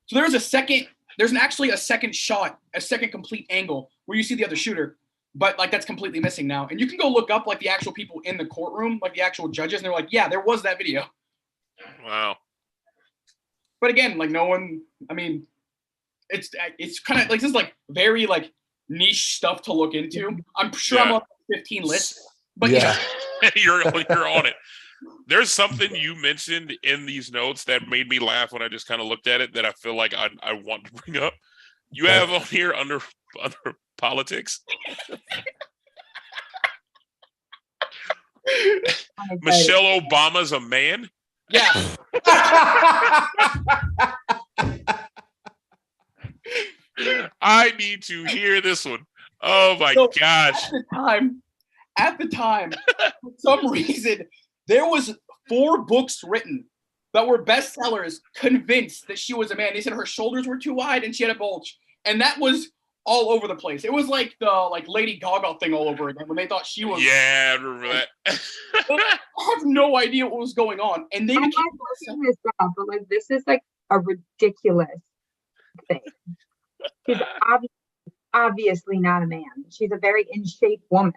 So there's actually a second shot, a second complete angle where you see the other shooter, but like that's completely missing now. And you can go look up like the actual people in the courtroom, like the actual judges, and they're like, yeah, there was that video. Wow. But again, like no one, I mean, it's kind of like this is like very like niche stuff to look into. I'm sure I'm on 15 lists, but yeah. you're on it. There's something you mentioned in these notes that made me laugh when I just kind of looked at it that I feel like I want to bring up. You have on here under politics. Michelle Obama's a man. Yeah. I need to hear this one. Oh my gosh. At the time, for some reason, there was 4 books written that were bestsellers convinced that she was a man. They said her shoulders were too wide and she had a bulge. And that was all over the place. It was like the Lady Gaga thing all over again when they thought she was. Yeah, I remember that. I have no idea what was going on. And they I'm not looking this up, but like this is like a ridiculous thing. She's obviously not a man. She's a very in shape woman.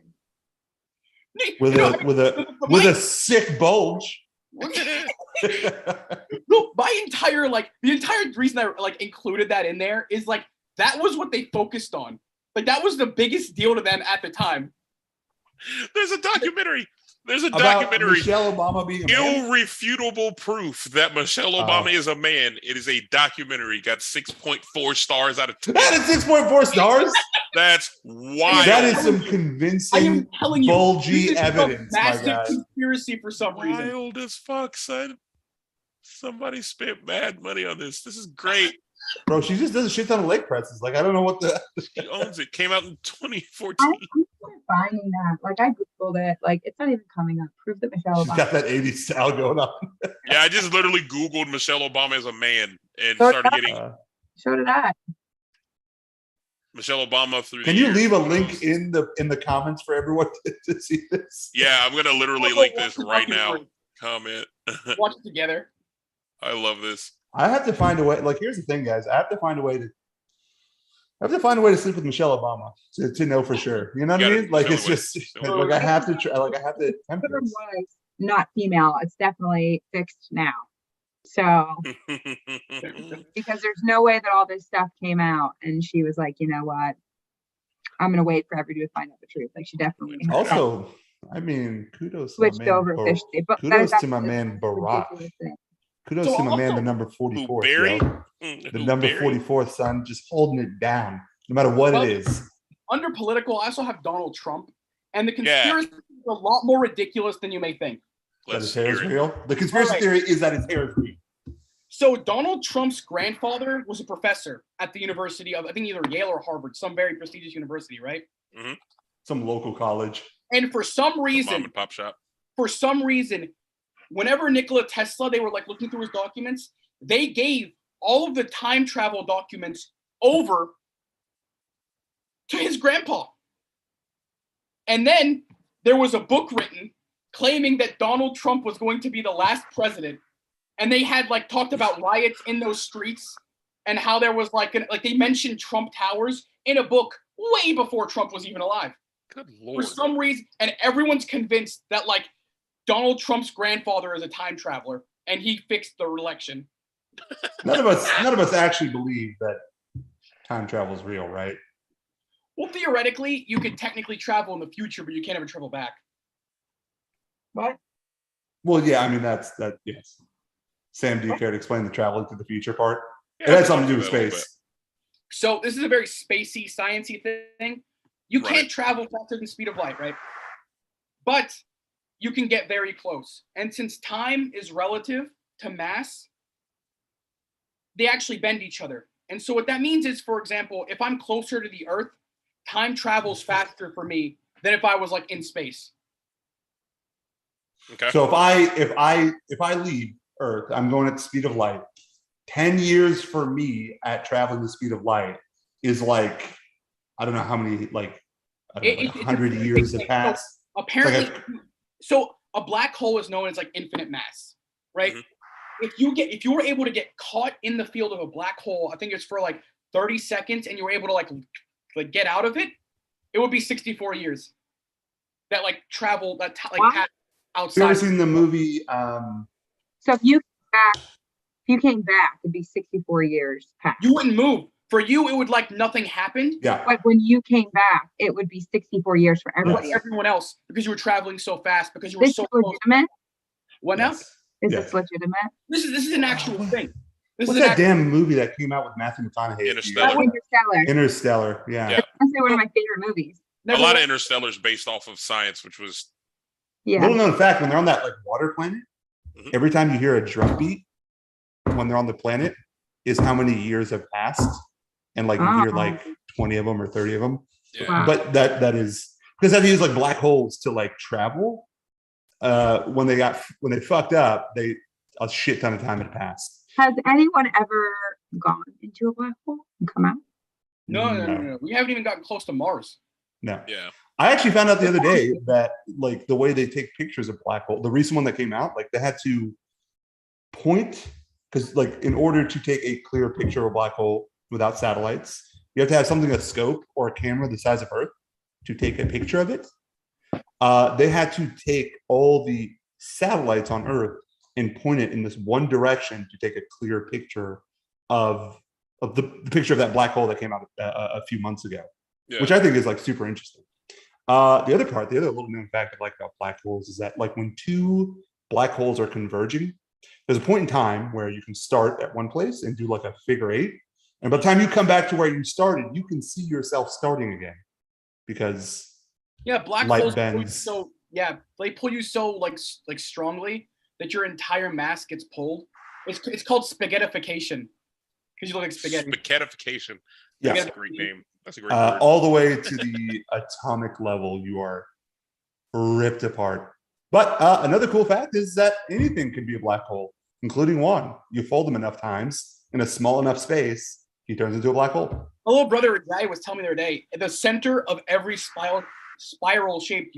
With a sick bulge. No, my entire the entire reason I included that in there is like that was what they focused on. Like that was the biggest deal to them at the time. There's a documentary. About Michelle Obama being a man? Irrefutable proof that Michelle Obama is a man. It is a documentary. Got 6.4 stars out of 10. That is 6.4 stars? That's wild. That is some convincing, I am telling you, bulgy this is evidence. A massive conspiracy for some reason. Wild as fuck, son. Somebody spent mad money on this. This is great. Bro, she just does a shit ton of leg presses. Like, I don't know what the... She owns it. Came out in 2014. I'm finding that. Like, I Googled it. Like, it's not even coming up. Proof that Michelle She's Obama. got that 80s style going on. Yeah, I just literally Googled Michelle Obama as a man and started getting... So did I. Michelle Obama through Can the you years. leave a link in the comments for everyone to see this? Yeah, I'm going to literally link this right now. Comment. Watch it together. I love this. I have to find a way. Like, here's the thing, guys. I have to find a way to sleep with Michelle Obama to know for sure. You know what I mean? Like, it's just like I have to try. Like, I have to attempt Whoever this. was not female. It's definitely fixed now. So because there's no way that all this stuff came out, and she was like, you know what, I'm gonna wait for everybody to find out the truth. Like she definitely Also, I mean, kudos to switched my man. over officially, but Kudos that's to my man Barack. ridiculous thing. Kudos So to my man, also- the number Who 44, Barry? yo. The Who, number Barry? 44, son, just holding it down, no matter what Well, it is. Under political, I also have Donald Trump, and the Yeah. conspiracy is a lot more ridiculous than you may think. That Let's his hair is hear it. real. The conspiracy Alright. theory is that his hair is real. So Donald Trump's grandfather was a professor at the University of, I think, either Yale or Harvard, some very prestigious university, right? Some local college. And for some Mom reason, and pop shop. whenever Nikola Tesla, they were like looking through his documents, they gave all of the time travel documents over to his grandpa. And then there was a book written claiming that Donald Trump was going to be the last president. And they had like talked about riots in those streets and how there was like they mentioned Trump Towers in a book way before Trump was even alive. Good For lord. some reason, and everyone's convinced that like Donald Trump's grandfather is a time traveler and he fixed the election. None of us actually believe that time travel is real, right? Well, theoretically, you could technically travel in the future, but you can't ever travel back. What? Well, yeah, I mean that's that. Yes. Sam, do you care to explain the traveling to the future part? Yeah, It has we'll something to do talk with about that a little space. So this is a very spacey, sciencey thing. You Right. can't travel faster than the speed of light, right? But you can get very close. And since time is relative to mass, they actually bend each other. And so what that means is, for example, if I'm closer to the Earth, time travels faster for me than if I was like in space. bit. Okay. So if I leave Earth, I'm going at the speed of light. 10 years for me at traveling the speed of light is like, I don't know how many, like, I don't know, like It's a 100 big years have thing. passed. Apparently, It's like so a black hole is known as like infinite mass, right? Mhm. If you were able to get caught in the field of a black hole, I think it's for like 30 seconds, and you were able to like get out of it, it would be 64 years. That like travel that Wow. pass You outside. ever seen the movie? So if you came back, it'd be 64 years past. You wouldn't move. For you, it would like nothing happened. Yeah. But when you came back, it would be 64 years for For everybody. everyone else, because you were traveling so fast, because you were This so is close. legitimate. What now? Yes. Is Yes. this legitimate? This is an actual what- thing. This What's is an that damn movie that came out with Matthew McConaughey? a few years Interstellar. ago? Interstellar. Interstellar. Yeah. Yeah. That's honestly one of my favorite movies. A lot of Interstellars based off of science, which was Yeah. Little known fact: when they're on that like water planet, Mhm. every time you hear a drum beat when they're on the planet, is how many years have passed, and like you hear Oh. like 20 of them or 30 of them. yeah. Wow. But that is because they use like black holes to like travel. When they fucked up, a shit ton of time had passed. Has anyone ever gone into a black hole and come out? No. We haven't even gotten close to Mars. No. Yeah. I actually found out the other day that like the way they take pictures of black hole, the recent one that came out, like they had to point because like in order to take a clear picture of a black hole without satellites, you have to have something a scope or a camera the size of Earth to take a picture of it. They had to take all the satellites on Earth and point it in this one direction to take a clear picture of the picture of that black hole that came out a few months ago, Yeah. which I think is like super interesting. The other little known fact I like about black holes is that like when two black holes are converging, there's a point in time where you can start at one place and do like a figure eight. And by the time you come back to where you started, you can see yourself starting again because Yeah, black Light holes pull you bends. so they pull you so like strongly that your entire mass gets pulled. It's called spaghettification because you look like spaghetti. Spaghettification. yeah, That's a great name. That's a great word. all the way to the atomic level, you are ripped apart. But another cool fact is that anything could be a black hole, including one. You fold them enough times in a small enough space, he turns into a black hole. My little brother Jay was telling me the other day, at the center of every spiral-shaped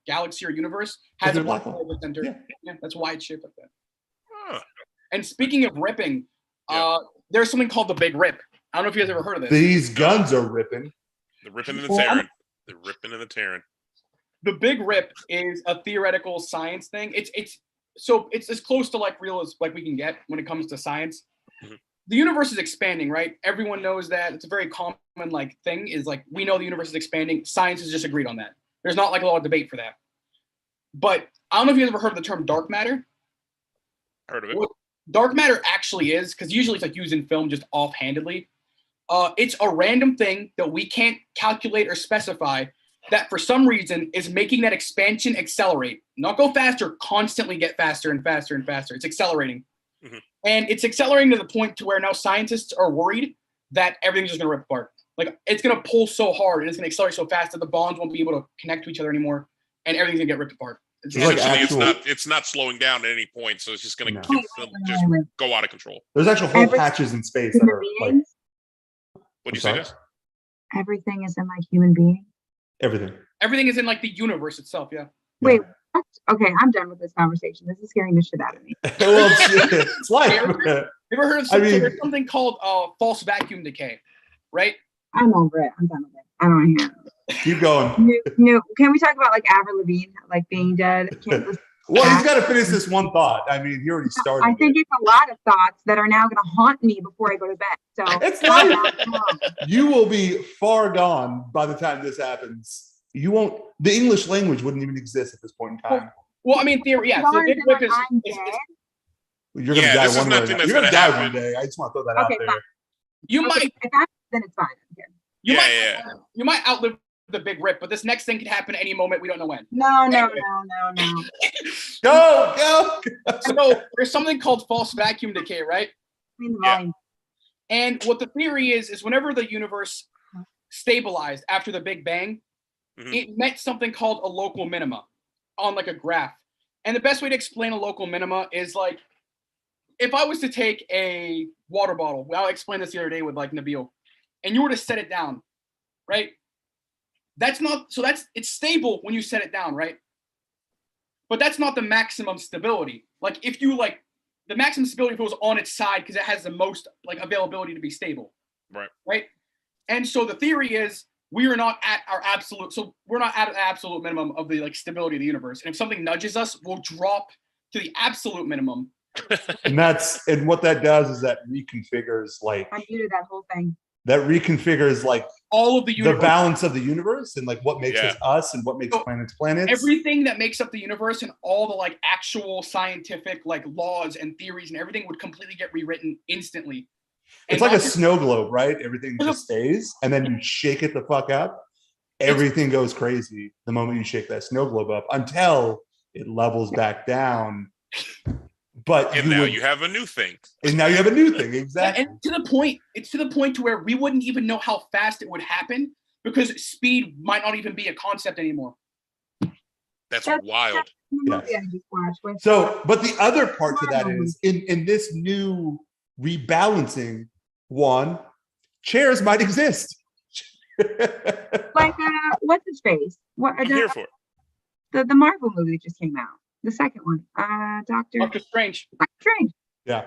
galaxy or universe has a black hole at the center. Yeah. Yeah, that's why it's shaped like that. Huh. And speaking of ripping, Yeah. there's something called the Big Rip. I don't know if you guys ever heard of this. These guns are ripping. The ripping and the Well, tearing. The ripping and the tearing. The Big Rip is a theoretical science thing. so it's as close to like real as like we can get when it comes to science. Mhm. The universe is expanding, right? Everyone knows that. It's a very common like thing is like we know the universe is expanding. Science has just agreed on that. There's not like a lot of debate for that. But I don't know if you've ever heard of the term dark matter. Heard of it? What dark matter actually is, because usually it's like used in film just offhandedly. It's a random thing that we can't calculate or specify that for some reason is making that expansion accelerate. Not go faster, constantly get faster and faster and faster. It's accelerating. Mhm. And it's accelerating to the point to where now scientists are worried that everything's just going to rip apart. Like it's going to pull so hard and it's going to accelerate so fast that the bonds won't be able to connect to each other anymore and everything's going to get ripped apart. It's like Essentially, actual- it's not slowing down at any point, so it's just going to No. just go out of control. There's actual whole Every- patches in space that Human are like beings, What do you I'm say, sorry? Jess? everything is in like human beings. everything. Everything is in like the universe itself. Yeah. Wait, what? Okay, I'm done with this conversation. This is scaring the shit out of me. Well, it's life. You ever heard of I something, mean- there's something called false vacuum decay, right? I'm over it. I'm done with it. I don't want to hear it. Keep going. No, can we talk about like Avril Lavigne, like being dead? Can't listen- Well, he's got to finish this one thought. I mean, he already started. I think it's a lot of thoughts that are now going to haunt me before I go to bed. So It's calm life. down, come on. You will be far gone by the time this happens. You won't. The English language wouldn't even exist at this point in time. Well, I mean, theory, yeah. So the As big long as rip I'm is dead, You're gonna Yeah, die this is one way. nothing Or that's You're gonna gonna die one happen. day. I just want to throw that out Okay, there. fine. you okay, might if that's, then it's fine. I don't care. you Yeah, might yeah. you might outlive the big rip, but this next thing could happen any moment. We don't know when. No. Go. So there's something called false vacuum decay, right? I mean, the Yeah. volume. And what the theory is whenever the universe stabilized after the Big Bang, Mhm. it met something called a local minima on like a graph. And the best way to explain a local minima is like if I was to take a water bottle, well, I explained this the other day with like Nabil, and you were to set it down, right? It's stable when you set it down, right? But that's not the maximum stability. Like if you like the maximum stability goes on its side because it has the most like availability to be stable. Right. Right. And so the theory is we are not at our absolute, so we're not at an absolute minimum of the like stability of the universe. And if something nudges us, we'll drop to the absolute minimum. And what that does is that reconfigures like I muted that whole thing. All of the the universe. balance of the universe and like what makes Yeah. us and what makes So, planets. Everything that makes up the universe and all the like actual scientific like laws and theories and everything would completely get rewritten instantly. And It's like a not just- snow globe, right? Everything just stays, and then you shake it the fuck up. Everything goes crazy the moment you shake that snow globe up until it levels back down. But And now you have a new thing. and now you have a new thing, exactly. And it's to the point to where we wouldn't even know how fast it would happen because speed might not even be a concept anymore. That's That's- wild. The movie Yes. I just watched with So, but the other part to that is in this new rebalancing one, chairs might exist. like what's his face? What I'm here for it. the Marvel movie that just came out. The second one. Doctor Doctor Strange. Strange. Yeah,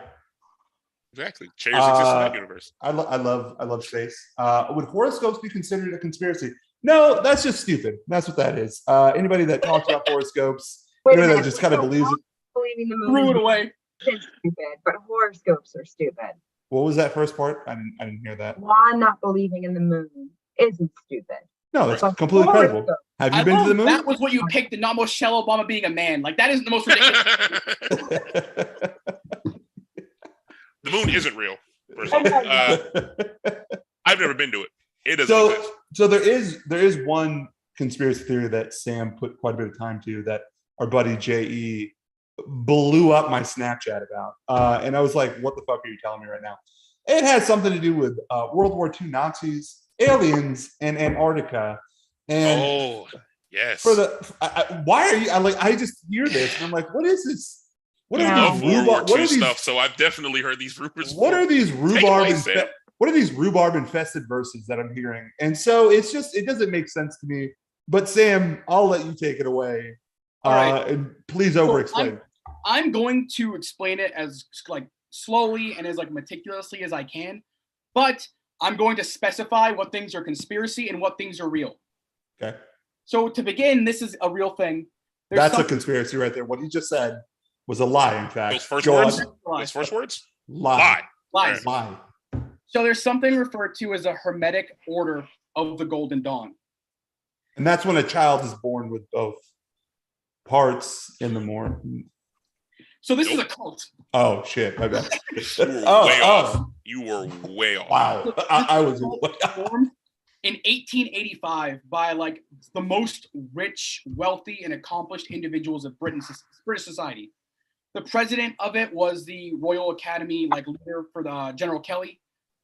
Exactly. Chairs exist in that Uh, universe. I love space. Would horoscopes be considered a conspiracy? No, that's just stupid. That's what that is. Anybody that talks about horoscopes, Wait a anybody that minute. just kind of believes it. Believing the Threw it movie away. is stupid, but horoscopes are stupid. What was that first part? I didn't hear that. Juan not believing in the moon isn't stupid. No, that's But completely credible. horoscopes- Have you I been to love the moon? that was what you picked and not Michelle Obama being a man. Like that isn't the most ridiculous. The moon isn't real. First off. I've never been to it. It doesn't so exist. so there is one conspiracy theory that Sam put quite a bit of time to that our buddy JE blew up my Snapchat about. And I was like, what the fuck are you telling me right now? It has something to do with World War II Nazis, aliens, and Antarctica. And Oh, yes. for the why are you I just hear this and I'm like, what is this? What I are love these World War rhubarb, what II are these stuff, so I've definitely heard these rumors. what before. are these Take it rhubarb away, infe- Sam. what are these rhubarb infested verses that I'm hearing? And so it doesn't make sense to me. But Sam, I'll let you take it away. All right. And please over explain. I'm going to explain it as like slowly and as like meticulously as I can, but I'm going to specify what things are conspiracy and what things are real. Okay. So to begin, this is a real thing. There's That's a some- conspiracy right there. What you just said Was a lie, in fact. Those first Go words? on. Those first words? Lie. Lies. Lie. So there's something referred to as a Hermetic Order of the Golden Dawn. And that's when a child is born with both parts in the morning. So this is a cult. Oh shit! My bad. You were way off. You were way off. Wow, I was way off. Formed in 1885 by like the most rich, wealthy, and accomplished individuals of British society. The president of it was the Royal Academy like leader for the General Kelly.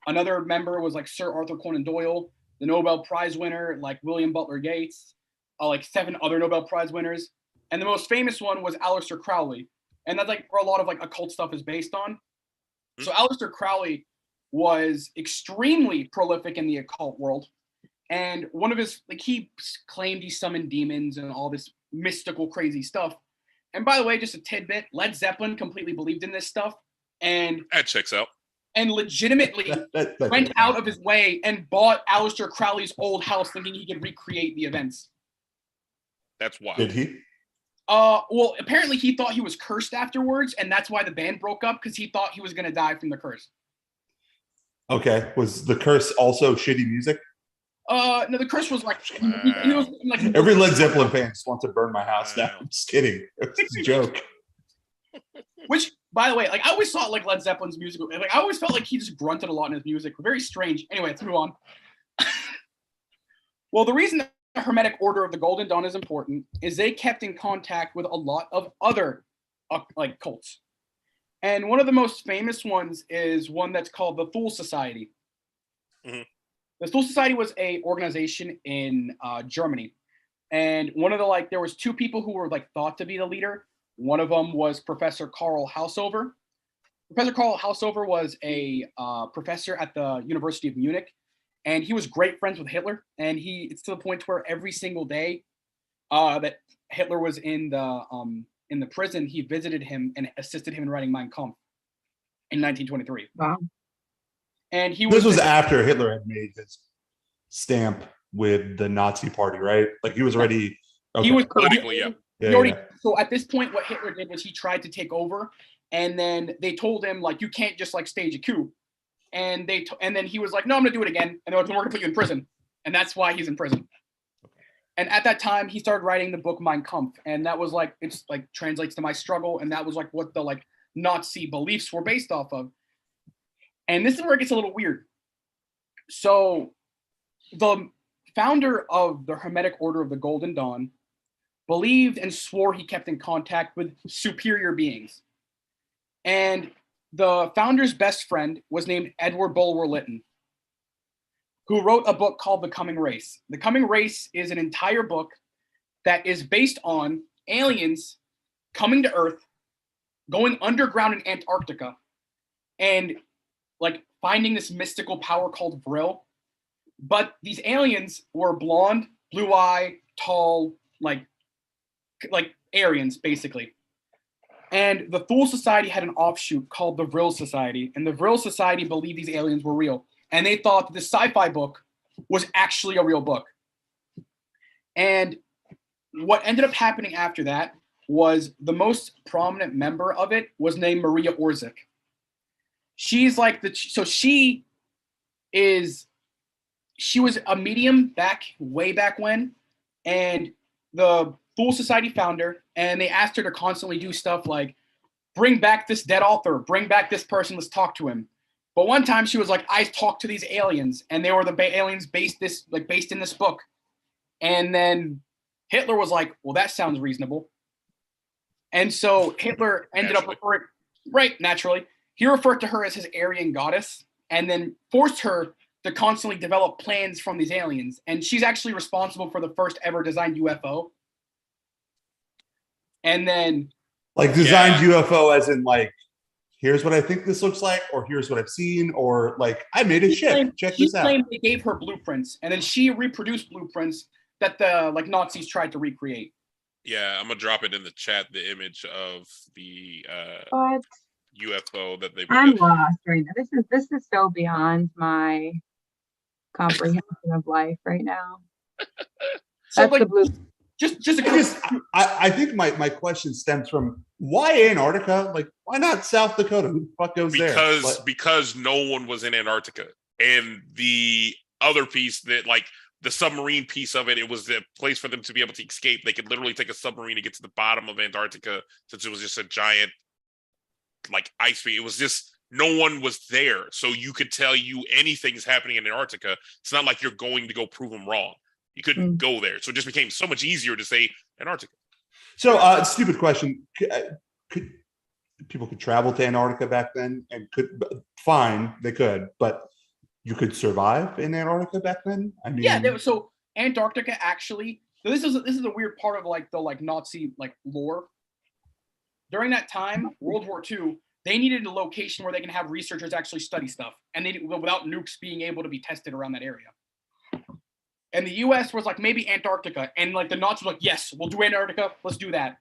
Another member was like Sir Arthur Conan Doyle, the Nobel Prize winner like William Butler Yeats, like 7 other Nobel Prize winners, and the most famous one was Aleister Crowley, and that's like where a lot of like occult stuff is based on. So Aleister Crowley was extremely prolific in the occult world, and one of his like he claimed he summoned demons and all this mystical crazy stuff. And by the way, just a tidbit, Led Zeppelin completely believed in this stuff, and That checks out. and legitimately went out of his way and bought Aleister Crowley's old house thinking he could recreate the events. That's wild. Did he? Well, apparently he thought he was cursed afterwards, and that's why the band broke up, because he thought he was going to die from the curse. Okay. Was the curse also shitty music? No, the curse was like, he was like Every Led Zeppelin fan just wants to burn my house down. I'm just kidding. It's a joke. Which, by the way, like I always thought like Led Zeppelin's music, like I always felt like he just grunted a lot in his music. Very strange. Anyway, let's move on. Well, the reason the Hermetic Order of the Golden Dawn is important is they kept in contact with a lot of other like cults. And one of the most famous ones is one that's called the Thule Society. Mhm. The Thule Society was a organization in Germany. And one of the like, there was 2 people who were like thought to be the leader. One of them was Professor Karl Hausover. Professor Karl Hausover was a professor at the University of Munich, and he was great friends with Hitler. And it's to the point where every single day that Hitler was in the prison, he visited him and assisted him in writing Mein Kampf in 1923. Wow. And This was after Hitler had made his stamp with the Nazi party, right? Like he was already. Okay. He was Politically, yeah. So at this point, what Hitler did was he tried to take over, and then they told him like you can't just like stage a coup, and then he was like, no, I'm gonna do it again, and we're gonna put you in prison, and that's why he's in prison. And at that time, he started writing the book Mein Kampf, and that was like it's like translates to my struggle, and that was like what the like Nazi beliefs were based off of. And this is where it gets a little weird. So the founder of the Hermetic Order of the Golden Dawn believed and swore he kept in contact with superior beings. And the founder's best friend was named Edward Bulwer Lytton, who wrote a book called The Coming Race. The Coming Race is an entire book that is based on aliens coming to Earth, going underground in Antarctica, and like finding this mystical power called Vril. But these aliens were blonde, blue eye, tall, like Aryans, basically. And the Thule Society had an offshoot called the Vril Society, and the Vril Society believed these aliens were real, and they thought that this sci-fi book was actually a real book. And what ended up happening after that was the most prominent member of it was named Maria Orzik. She's like she was a medium way back when, and the Thule Society founder, and they asked her to constantly do stuff like bring back this dead author, bring back this person, let's talk to him. But one time she was like, I talked to these aliens, and they were the aliens based in this book. And then Hitler was like, well, that sounds reasonable. And so Hitler ended up naturally. He referred to her as his Aryan goddess, and then forced her to constantly develop plans from these aliens. And she's actually responsible for the first ever designed UFO. And then like designed UFO as in like, here's what I think this looks like, or here's what I've seen, or like I made a ship. Check this out. They gave her blueprints, and then she reproduced blueprints that the like Nazis tried to recreate. Yeah, I'm gonna drop it in the chat. The image of the What? UFO that they. I'm lost right now. This is so beyond my comprehension of life right now. So That's like, the blue. I think my question stems from why Antarctica? Like, why not South Dakota? Who the fuck goes there? Because no one was in Antarctica. And the other piece that, like, the submarine piece of it, it was the place for them to be able to escape. They could literally take a submarine to get to the bottom of Antarctica, since it was just a giant, like, ice sheet. It was just, no one was there. So you could tell you anything is happening in Antarctica. It's not like you're going to go prove them wrong. You couldn't go there. So it just became so much easier to say Antarctica. So, stupid question. Could people could travel to Antarctica back then and fine, they could, but you could survive in Antarctica back then? I mean, so Antarctica actually, so this is a weird part of like the like Nazi like lore. During that time, World War II, they needed a location where they can have researchers actually study stuff, and they without nukes being able to be tested around that area. And the U.S. was like, maybe Antarctica, and like the Nazis were like, yes, we'll do Antarctica, let's do that.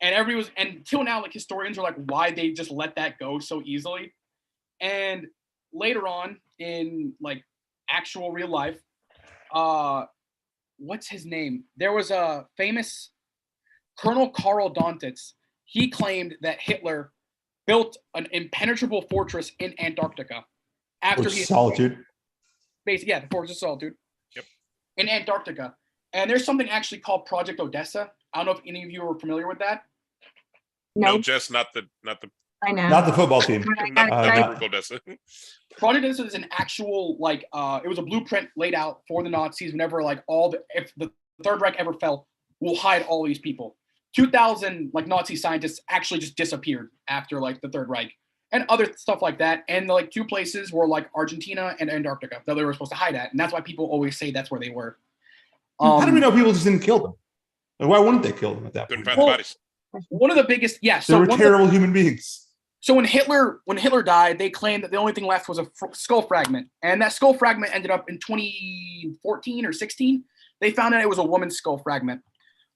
And everybody was, and until now, like historians are like, why they just let that go so easily. And later on in like actual real life, what's his name? There was a famous Colonel Karl Donitz. He claimed that Hitler built an impenetrable fortress in Antarctica after he Solitude. Basically, yeah, the Fortress of Solitude. Yep. In Antarctica. And there's something actually called Project Odessa. I don't know if any of you are familiar with that. No, just not the I know. Not the football team. Odessa. Project Odessa is an actual like it was a blueprint laid out for the Nazis whenever like if the Third Reich ever fell, we'll hide all these people. 2,000 like Nazi scientists actually just disappeared after like the Third Reich and other stuff like that. And the like two places were like Argentina and Antarctica that they were supposed to hide at. And that's why people always say that's where they were. How do we know people just didn't kill them? Like, why wouldn't they kill them at that point? Couldn't find the bodies. One of the biggest, They were terrible human beings. So when Hitler died, they claimed that the only thing left was a skull fragment, and that skull fragment ended up in 2014 or 16. They found out it was a woman's skull fragment,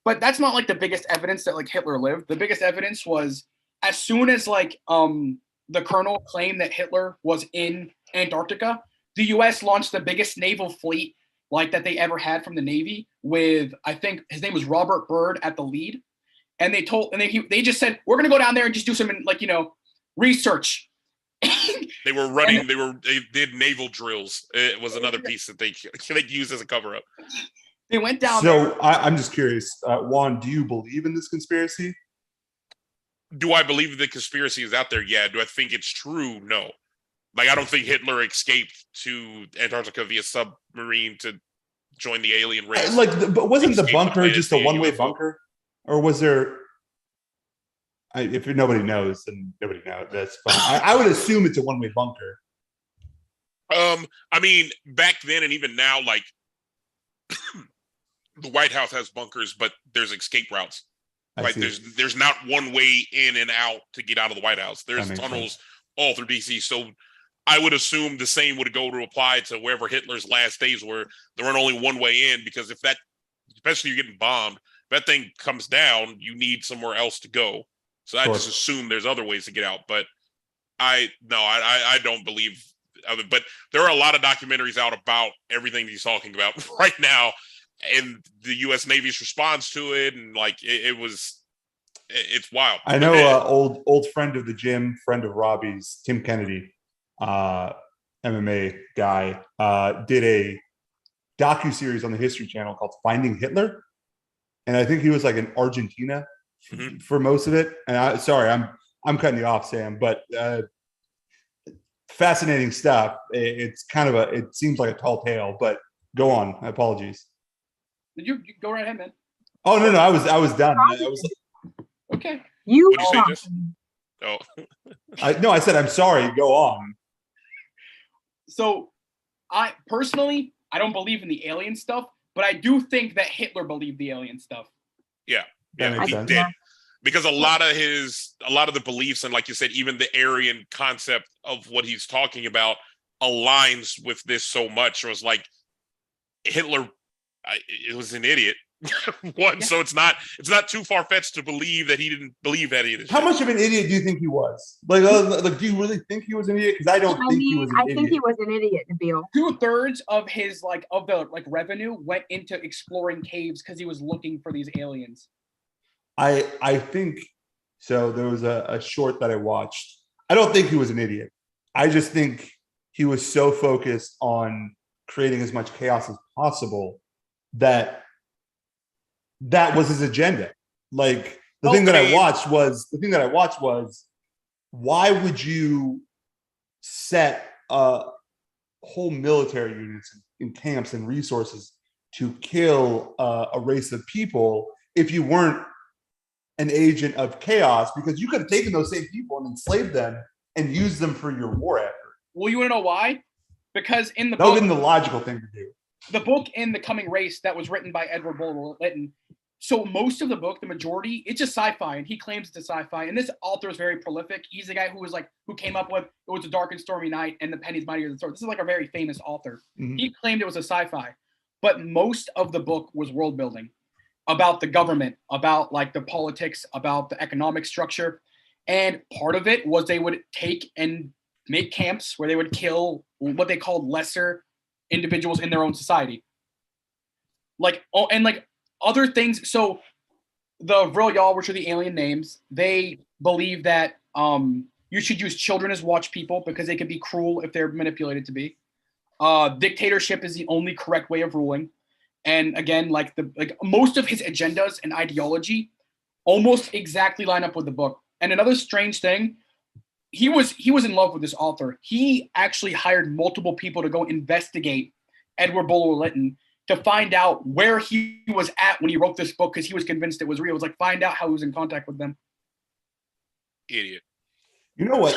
but that's not like the biggest evidence that like Hitler lived. The biggest evidence was as soon as like the colonel claimed that Hitler was in Antarctica, the U.S. launched the biggest naval fleet like that they ever had from the Navy with, I think his name was Robert Byrd at the lead. And they just said, we're going to go down there and just do some, like, you know, research. They did naval drills. It was another piece that they used as a cover up. They went down there. So I'm just curious, Juan, do you believe in this conspiracy? Do I believe the conspiracy is out there? Yeah. Do I think it's true? No. Like, I don't think Hitler escaped to Antarctica via submarine to join the alien race. But wasn't the bunker just a one-way bunker? Or was there? If nobody knows, then nobody knows. That's fine. I would assume it's a one-way bunker. I mean, back then and even now, like the White House has bunkers, but there's escape routes. Right? There's not one way in and out to get out of the White House. There's tunnels all through DC. So I would assume the same would go to apply to wherever Hitler's last days were. There weren't only one way in, because if that, especially you're getting bombed, that thing comes down, you need somewhere else to go. So I just assume there's other ways to get out. But I don't believe. But there are a lot of documentaries out about everything he's talking about right now, and the U.S. Navy's response to it, and like it's wild. I know old friend of the gym, friend of Robbie's, Tim Kennedy, MMA guy, did a docuseries on the History Channel called Finding Hitler. And I think he was like in Argentina for most of it. And I'm cutting you off, Sam, but fascinating stuff. It's kind of it seems like a tall tale, but go on. Apologies. You go right ahead, man. Oh no, I was done. Okay. What did you say, Jess? Oh. I said I'm sorry. Go on. So, I personally don't believe in the alien stuff. But I do think that Hitler believed the alien stuff. Yeah, he did. Because a lot of the beliefs, and like you said, even the Aryan concept of what he's talking about aligns with this so much. It was like Hitler, it was an idiot. One, so it's not too far fetched to believe that he didn't believe that he did. How much of an idiot do you think he was? Like, do you really think he was an idiot? Because I don't think he was an I idiot. think he was an idiot, Nabil. 2/3 of his of the revenue went into exploring caves because he was looking for these aliens. I think so. There was a short that I watched. I don't think he was an idiot. I just think he was so focused on creating as much chaos as possible that was his agenda. Like the thing that I watched was why would you set whole military units in camps and resources to kill a race of people if you weren't an agent of chaos? Because you could have taken those same people and enslaved them and used them for your war effort. Well, you want to know why? Because in the that would have been the logical thing to do. The book In the Coming Race that was written by Edward Bulwer Lytton. So most of the book, the majority, it's just sci-fi, and he claims it's a sci-fi. And this author is very prolific. He's the guy who came up with It Was a Dark and Stormy Night and The Penny's Mightier Than the Sword. This is a very famous author. Mm-hmm. He claimed it was a sci-fi, but most of the book was world building about the government, about the politics, about the economic structure. And part of it was they would take and make camps where they would kill what they called lesser individuals in their own society. Other things. So the Vril-Y'all, which are the alien names, they believe that you should use children as watch people because they can be cruel if they're manipulated to be. Dictatorship is the only correct way of ruling. And again, most of his agendas and ideology almost exactly line up with the book. And another strange thing, he was in love with this author. He actually hired multiple people to go investigate Edward Bulwer Lytton to find out where he was at when he wrote this book, because he was convinced it was real. It was find out how he was in contact with them. Idiot. You know what?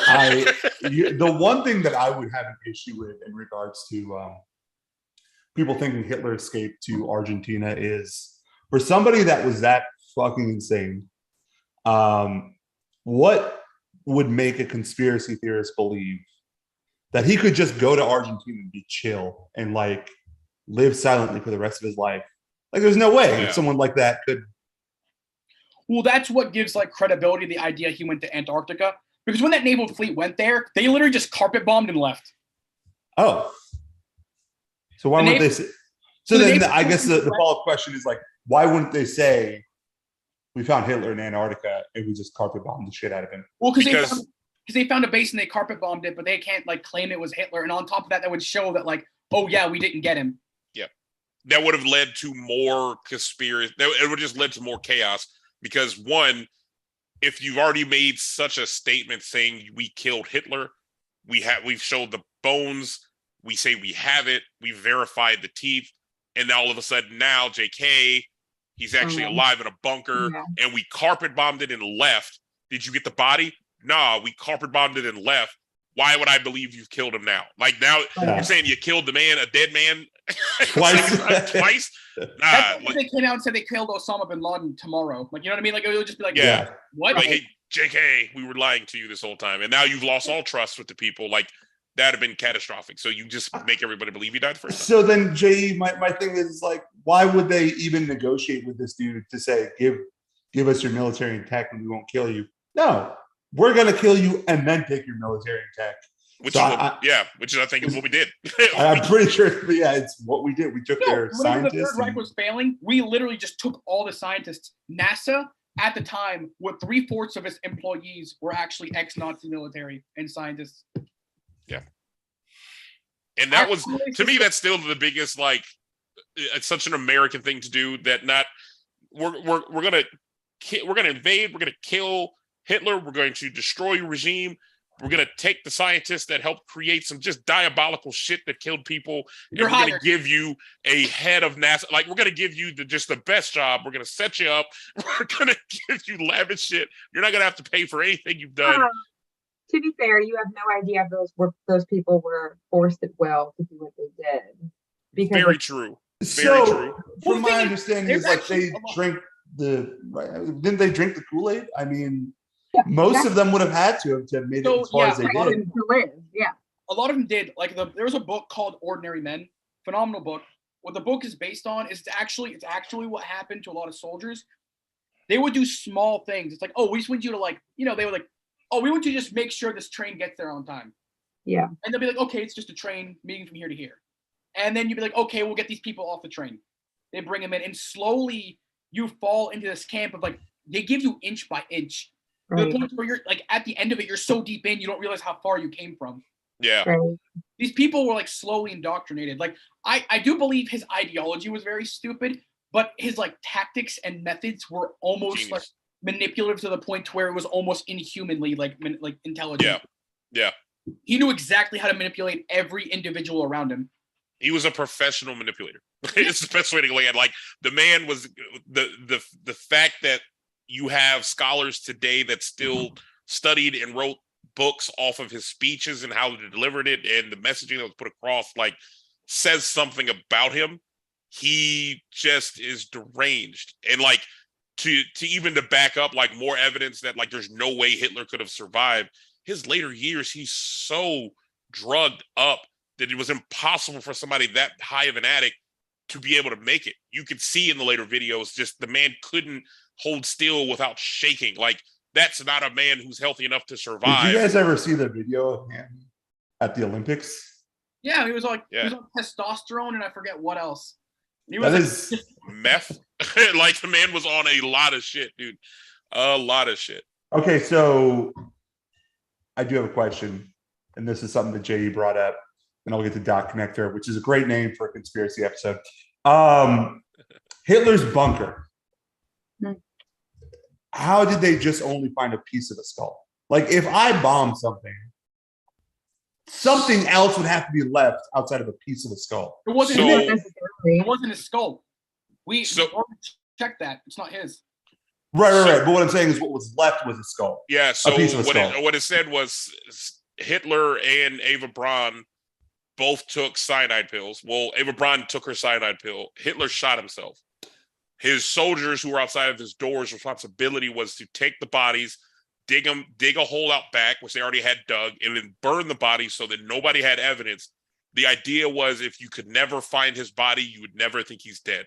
The one thing that I would have an issue with in regards to people thinking Hitler escaped to Argentina is, for somebody that was that fucking insane, what would make a conspiracy theorist believe that he could just go to Argentina and be chill and live silently for the rest of his life? There's no way someone like that could. Well, that's what gives credibility to the idea he went to Antarctica, because when that naval fleet went there, they literally just carpet bombed and left. Oh, so why wouldn't they say? So then I guess the follow-up question is why wouldn't they say we found Hitler in Antarctica and we just carpet bombed the shit out of him? Well, because they found a base and they carpet bombed it, but they can't claim it was Hitler. And on top of that, that would show that oh yeah, we didn't get him. That would have led to more conspiracy. It would have just led to more chaos, because one, if you've already made such a statement saying we killed Hitler, we've showed the bones, we say we have it, we verified the teeth, and now all of a sudden now JK, he's actually alive in a bunker, and we carpet bombed it and left. Did you get the body? Nah, we carpet bombed it and left. Why would I believe you've killed him now? Now you're saying you killed the man, a dead man, twice. Twice? Nah. They came out and said they killed Osama bin Laden tomorrow. You know what I mean? It would just be what? Hey, JK, we were lying to you this whole time, and now you've lost all trust with the people. That'd have been catastrophic. So you just make everybody believe he died first. So then, Jay, my thing is why would they even negotiate with this dude to say give us your military and tech and we won't kill you? No. We're gonna kill you and then take your military and tech. Which is I think is what we did. I'm pretty sure, it's what we did. We took their scientists. The Third Reich was failing, we literally just took all the scientists. NASA at the time, with 3/4 of its employees were actually ex-Nazi military and scientists. Yeah, and that was, to me, that's still the biggest. It's such an American thing to do. That we're gonna invade. We're gonna kill Hitler, we're going to destroy your regime. We're going to take the scientists that helped create some just diabolical shit that killed people. And we're going to give you a head of NASA. We're going to give you just the best job. We're going to set you up. We're going to give you lavish shit. You're not going to have to pay for anything you've done. To be fair, you have no idea if those people were forced at will to do what they did. Because Very true. True. From my understanding, is they didn't they drink the Kool-Aid? I mean, most of them would have had to have made it as far as they did. To live. Yeah. A lot of them did. There was a book called Ordinary Men, phenomenal book, what the book is based on is it's actually what happened to a lot of soldiers. They would do small things. It's like, oh, we just want you to like, they were like, oh, we want you to just make sure this train gets there on time. Yeah. And they'll be like, okay, it's just a train moving from here to here. And then you'd be like, okay, we'll get these people off the train. They bring them in, and slowly you fall into this camp of like, they give you inch by inch. To the point where you're like, at the end of it, you're so deep in, you don't realize how far you came from. Yeah. Right. These people were like slowly indoctrinated. Like, I do believe his ideology was very stupid, but his like tactics and methods were almost like manipulative to the point to where it was almost inhumanly like intelligent. Yeah. He knew exactly how to manipulate every individual around him. He was a professional manipulator. It's the best way to look at it. Like, the man was the fact that you have scholars today that still studied and wrote books off of his speeches and how he delivered it and the messaging that was put across, like, says something about him. He just is deranged. And like, to even to back up like more evidence that like there's no way Hitler could have survived his later years, he's so drugged up that it was impossible for somebody that high of an addict to be able to make it. You could see in the later videos, just the man couldn't hold still without shaking. Like, that's not a man who's healthy enough to survive. Did you guys ever see the video of him at the Olympics? Yeah, he was on testosterone and I forget what else. He That was is meth. Like, the man was on a lot of shit, dude. A lot of shit. okay. So I do have a question, and this is something that JE brought up, and I'll get to Dot Connector, which is a great name for a conspiracy episode. Hitler's bunker. How did they just only find a piece of a skull? Like, if I bomb something else would have to be left outside of a piece of a skull. It wasn't So- it wasn't his skull. We already checked that. It's not his. Right. But what I'm saying is, what was left was a skull. Yeah, so piece of a skull. what it said was Hitler and Eva Braun both took cyanide pills. Well, Eva Braun took her cyanide pill. Hitler shot himself. His soldiers who were outside of his door's responsibility was to take the bodies, dig a hole out back, which they already had dug, and then burn the bodies so that nobody had evidence. The idea was, if you could never find his body, you would never think he's dead.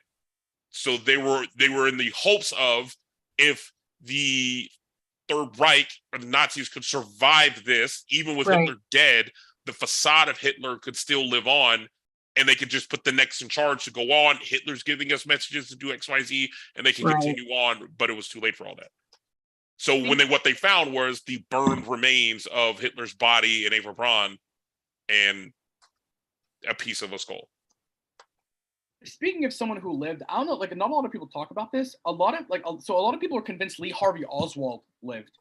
So they were in the hopes of, if the Third Reich or the Nazis could survive this, even with Hitler dead, the facade of Hitler could still live on, and they could just put the next in charge to go on. Hitler's giving us messages to do X, Y, Z, and they can continue on, but it was too late for all that. So what they found was the burned remains of Hitler's body and Eva Braun and a piece of a skull. Speaking of someone who lived, I don't know, like, not a lot of people talk about this. A lot of people are convinced Lee Harvey Oswald lived.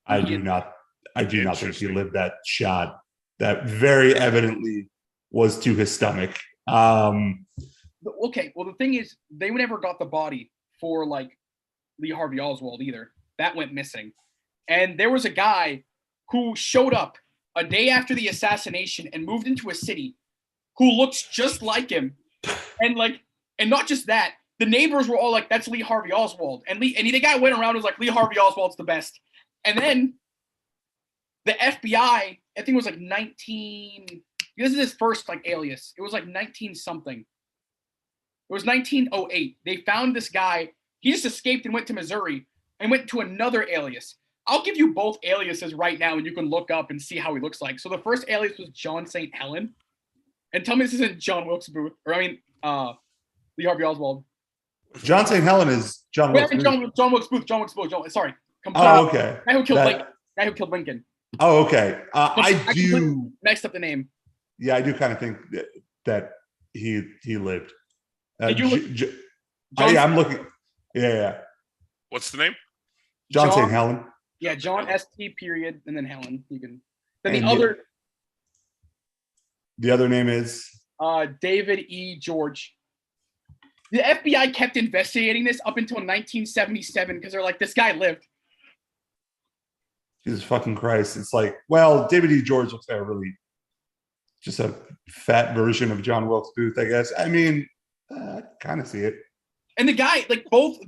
I do not think he lived that shot. That very evidently was to his stomach. Okay, well, the thing is, they never got the body for like Lee Harvey Oswald either. That went missing. And there was a guy who showed up a day after the assassination and moved into a city who looks just like him. And not just that, the neighbors were all like, that's Lee Harvey Oswald. And the guy went around and was like, Lee Harvey Oswald's the best. And then the FBI, I think it was like this is his first like alias. It was like 19 something. It was 1908. They found this guy. He just escaped and went to Missouri and went to another alias. I'll give you both aliases right now and you can look up and see how he looks like. So the first alias was John St. Helen. And tell me this isn't John Wilkes Booth, Lee Harvey Oswald. John St. Helen is John Wilkes Booth. John Wilkes Booth. Sorry. Oh, okay. Guy who killed Lincoln. Oh, okay. I do mixed up the name. Yeah, I do kind of think that he lived. Did you look? I'm looking. Yeah. What's the name? John St. Helen. Yeah, John St. period and then Helen. You can. Then And the other name is David E. George. The FBI kept investigating this up until 1977 because they're like, this guy lived. Jesus fucking Christ. It's like, well, David E. George looks like just a fat version of John Wilkes Booth, I guess. I mean, kind of see it. And the guy, like both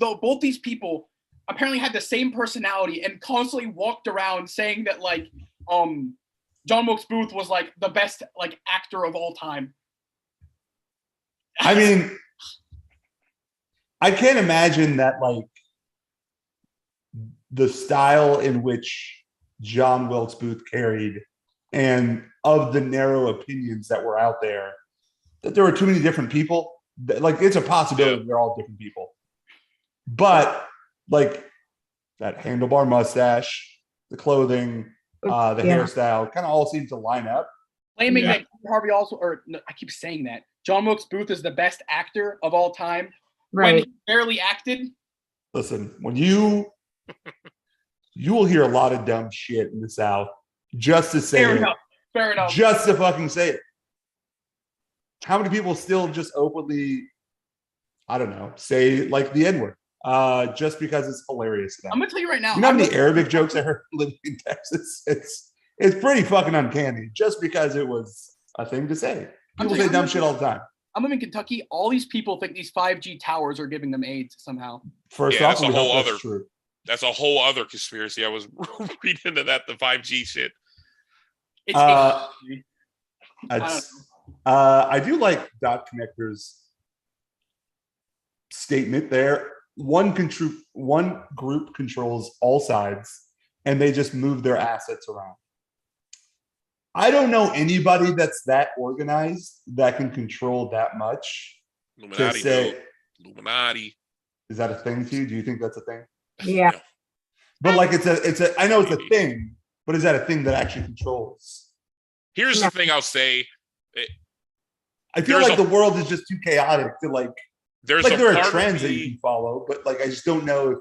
these people apparently had the same personality and constantly walked around saying that like John Wilkes Booth was like the best like actor of all time. I mean, I can't imagine that like the style in which John Wilkes Booth carried and of the narrow opinions that were out there, that there were too many different people. Like it's a possibility they're all different people. But like that handlebar mustache, the clothing, the hairstyle kind of all seem to line up. Claiming that Harvey also, or no, I keep saying that John Wilkes Booth is the best actor of all time when he barely acted. Listen, when you will hear a lot of dumb shit in the South just to say it. Fair enough. Just to fucking say it. How many people still just openly, I don't know, say like the N-word just because it's hilarious to them? I'm gonna tell you right now. You know how many Arabic jokes I heard living in Texas? It's pretty fucking uncanny just because it was a thing to say. People say dumb shit all the time. I'm living in Kentucky. All these people think these 5G towers are giving them AIDS somehow. First off, that's a whole other conspiracy. I was reading into that, the 5G shit. I do like Dot Connector's statement there. One group controls all sides, and they just move their assets around. I don't know anybody that's that organized that can control that much. Illuminati. Is that a thing to you? Do you think that's a thing? Yeah. But like I know it's a thing, but is that a thing that actually controls? Here's the thing I'll say. I feel like the world is just too chaotic to like. There are trends that you can follow, but like I just don't know if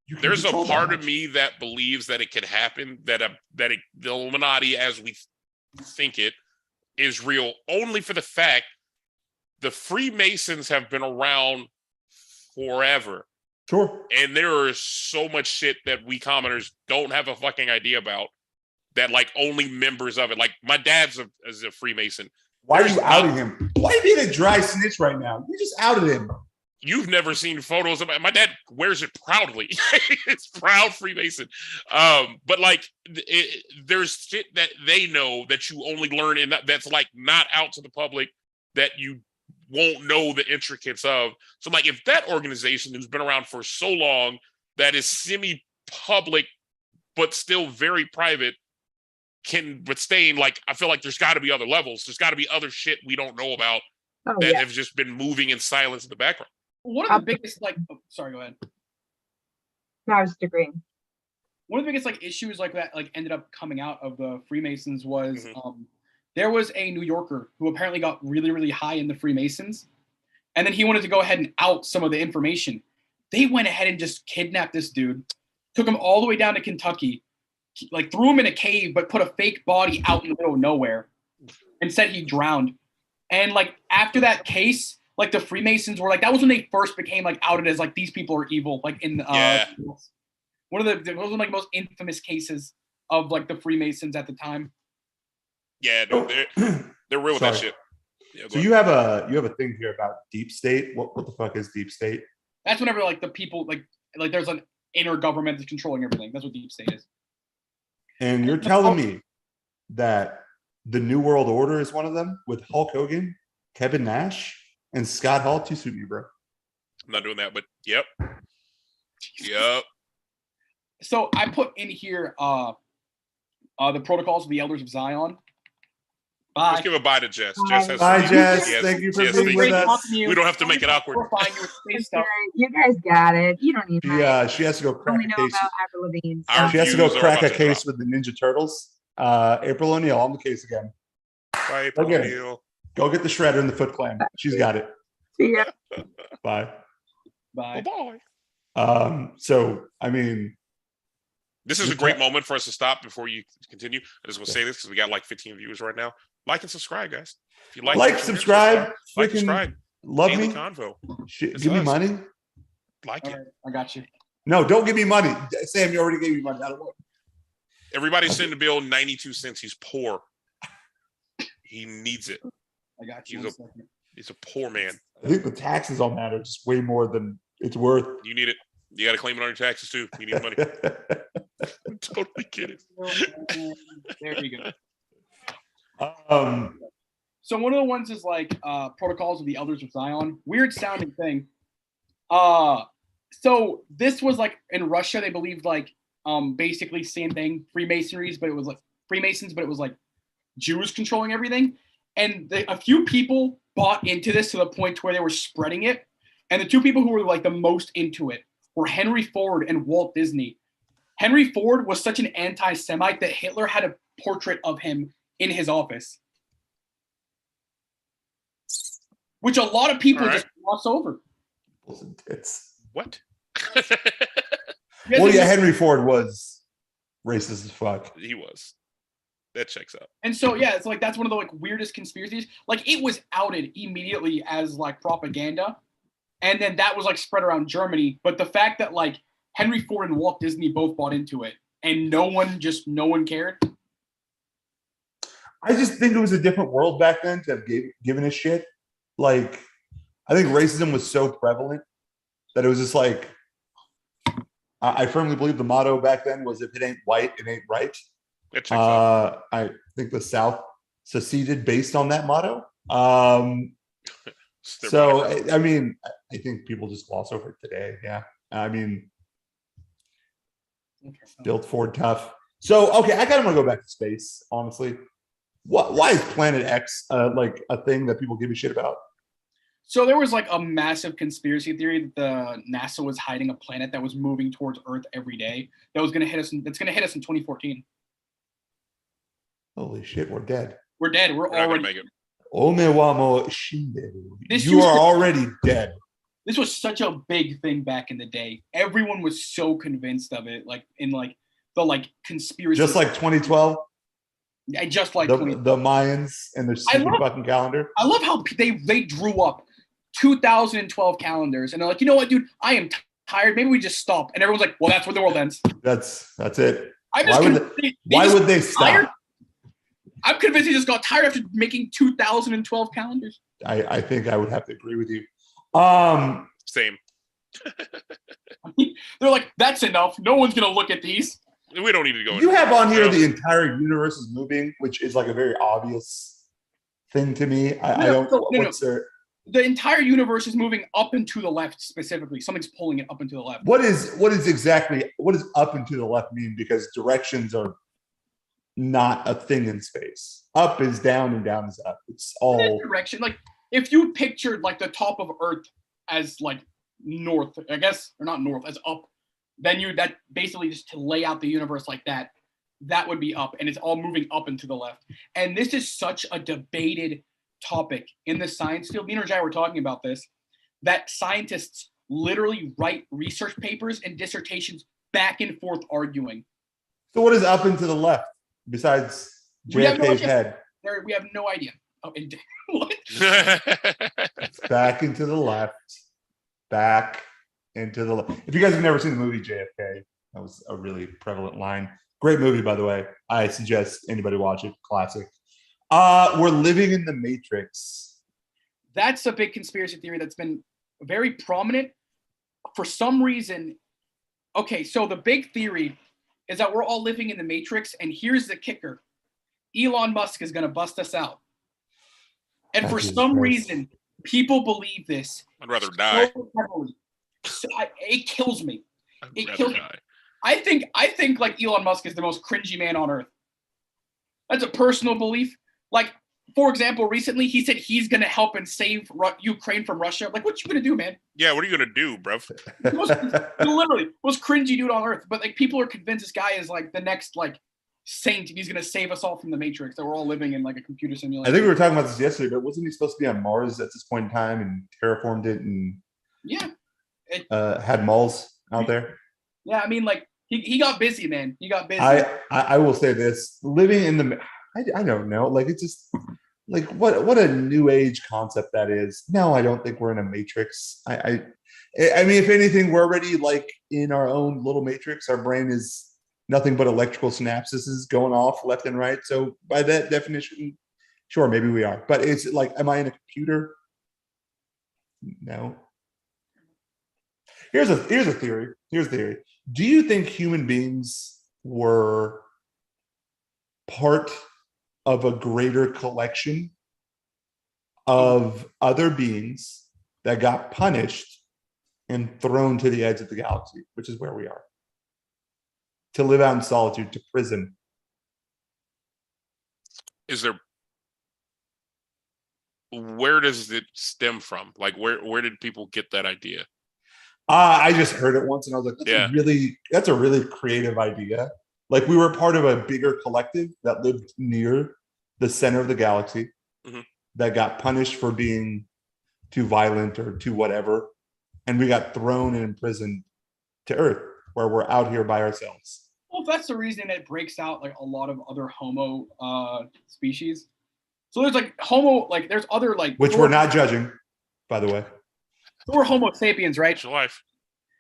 you can. There's a part of me that believes that it could happen, that the Illuminati, as we think it, is real, only for the fact the Freemasons have been around forever. Sure. And there is so much shit that we commoners don't have a fucking idea about, that like only members of it. Like my dad's is a Freemason. Why are you outing him? Why are you being a dry snitch right now? You just outed him. You've never seen photos of my dad wears it proudly. It's proud Freemason. But like there's shit that they know that you only learn in that's like not out to the public, that you won't know the intricates of. So like if that organization who's been around for so long, that is semi-public but still very private, can withstand, like I feel like there's got to be other levels. There's got to be other shit we don't know about that have just been moving in silence in the background. One of the biggest sorry, go ahead. No, I was just agreeing. One of the biggest issues like that ended up coming out of the Freemasons was there was a New Yorker who apparently got really, really high in the Freemasons, and then he wanted to go ahead and out some of the information. They went ahead and just kidnapped this dude, took him all the way down to Kentucky, like threw him in a cave, but put a fake body out in the middle of nowhere and said he drowned. And like after that case, like the Freemasons were like, that was when they first became like outed as like these people are evil. Like in one of those were like most infamous cases of like the Freemasons at the time. Yeah, no, they're real with that shit. Yeah, so you have a thing here about deep state. What the fuck is deep state? That's whenever like the people like there's an inner government that's controlling everything. That's what deep state is. And you're telling me that the New World Order is one of them, with Hulk Hogan, Kevin Nash, and Scott Hall? Too soon, you bro. I'm not doing that, but yep. So I put in here the protocols of the Elders of Zion. Bye. Let's give a bye to Jess. Bye, Jess. Thank you for being with us. We don't have to make it awkward. You guys got it. You don't need that. Yeah, she has to go crack a case. She has to go crack a case with the Ninja Turtles. April O'Neil on the case again. Bye, April O'Neil. Go get the shredder and the Foot Clan. She's got it. See ya. Bye. Bye. Bye. So, I mean, this is a great moment for us to stop before you continue. I just want to say this because we got like 15 viewers right now. Like and subscribe, guys. If you subscribe, subscribe. Love Daily me. Convo. Give me money. Like it. Right, I got you. No, don't give me money. Sam, you already gave me money. I don't want. Everybody send the bill 92 cents. He's poor. He needs it. I got you. He's a poor man. I think the taxes on that are just way more than it's worth. You need it. You got to claim it on your taxes too. You need money. I'm totally kidding. There you go. So one of the ones is like Protocols of the Elders of Zion. Weird sounding thing. So this was like in Russia, they believed like basically same thing, Freemasons, but it was like Jews controlling everything. And a few people bought into this to the point where they were spreading it. And the two people who were like the most into it were Henry Ford and Walt Disney. Henry Ford was such an anti-Semite that Hitler had a portrait of him in his office, which a lot of people just gloss over. What? Well, yeah, Henry Ford was racist as fuck. He was. That checks out. And so, yeah, it's like that's one of the like weirdest conspiracies. Like it was outed immediately as like propaganda, and then that was like spread around Germany. But the fact that like Henry Ford and Walt Disney both bought into it, and no one cared. I just think it was a different world back then to have given a shit. Like, I think racism was so prevalent that it was just like, I firmly believe the motto back then was, if it ain't white, it ain't right. That checks out. I think the South seceded based on that motto. So, I mean, I think people just gloss over it today. Yeah. I mean, built Ford tough. So, okay, I kind of want to go back to space, honestly. Why is Planet X like a thing that people give a shit about? So there was like a massive conspiracy theory that the NASA was hiding a planet that was moving towards Earth every day that was going to hit us. That's going to hit us in 2014. Holy shit, we're dead. We're dead. We're already make it. You are already dead. This was such a big thing back in the day. Everyone was so convinced of it, like in like the like conspiracy. Just like 2012. I just like the Mayans and their stupid fucking calendar. I love how they drew up 2012 calendars, and they're like, you know what, dude, I am tired. Maybe we just stop. And everyone's like, well, that's when the world ends. That's it. Why would they stop? Tired? I'm convinced he just got tired after making 2012 calendars. I think I would have to agree with you. Same. They're like, that's enough. No one's gonna look at these. We don't need to go. You have on here the entire universe is moving, which is like a very obvious thing to me. I don't. What's there? The entire universe is moving up and to the left specifically. Something's pulling it up and to the left. What is up and to the left mean? Because directions are not a thing in space. Up is down and down is up. It's all direction. Like if you pictured like the top of Earth as like north, I guess, or not north, as up, then that basically just to lay out the universe like that would be up, and it's all moving up and to the left. And this is such a debated topic in the science field. Me and Rajai were talking about this, that scientists literally write research papers and dissertations back and forth arguing. So what is up and to the left besides JFK's head? We have no idea. Oh, what? Back into the left. Back into the left. If you guys have never seen the movie JFK, that was a really prevalent line. Great movie, by the way. I suggest anybody watch it. Classic. We're living in the Matrix. That's a big conspiracy theory that's been very prominent for some reason. Okay, so the big theory is that we're all living in the Matrix, and here's the kicker. Elon Musk is going to bust us out. And for some reason, people believe this. I'd rather die. So heavily. It kills me. I'd rather die. I think like Elon Musk is the most cringy man on earth. That's a personal belief. Like, for example, recently he said he's going to help and save Ukraine from Russia. Like, what you going to do, man? Yeah, what are you going to do, bro? Literally, most cringy dude on earth. But like, people are convinced this guy is like the next like saint, and he's going to save us all from the Matrix, that we're all living in like a computer simulation. I think we were talking about this yesterday, but wasn't he supposed to be on Mars at this point in time and terraformed it and had malls out there? Yeah, I mean, like he got busy, man. He got busy. I will say this: living in the, I don't know, like it's just like what a new age concept that is. No, I don't think we're in a matrix. I mean, if anything, we're already like in our own little matrix. Our brain is nothing but electrical synapses going off left and right. So by that definition, sure, maybe we are. But it's like, am I in a computer? No. Here's a theory. Here's the theory. Do you think human beings were part of a greater collection of other beings that got punished and thrown to the edge of the galaxy, which is where we are, to live out in solitude, to prison. Is there? Where does it stem from? Like, where did people get that idea? I just heard it once and I was like, Yeah. that's a really creative idea. Like, we were part of a bigger collective that lived near the center of the galaxy Mhm. that got punished for being too violent or too whatever. And we got thrown and imprisoned to Earth, where we're out here by ourselves. Well, if that's the reason it breaks out like a lot of other Homo species. So there's like Homo, like there's other like Which we're not judging, by the way. we're Homo sapiens, right? It's your life.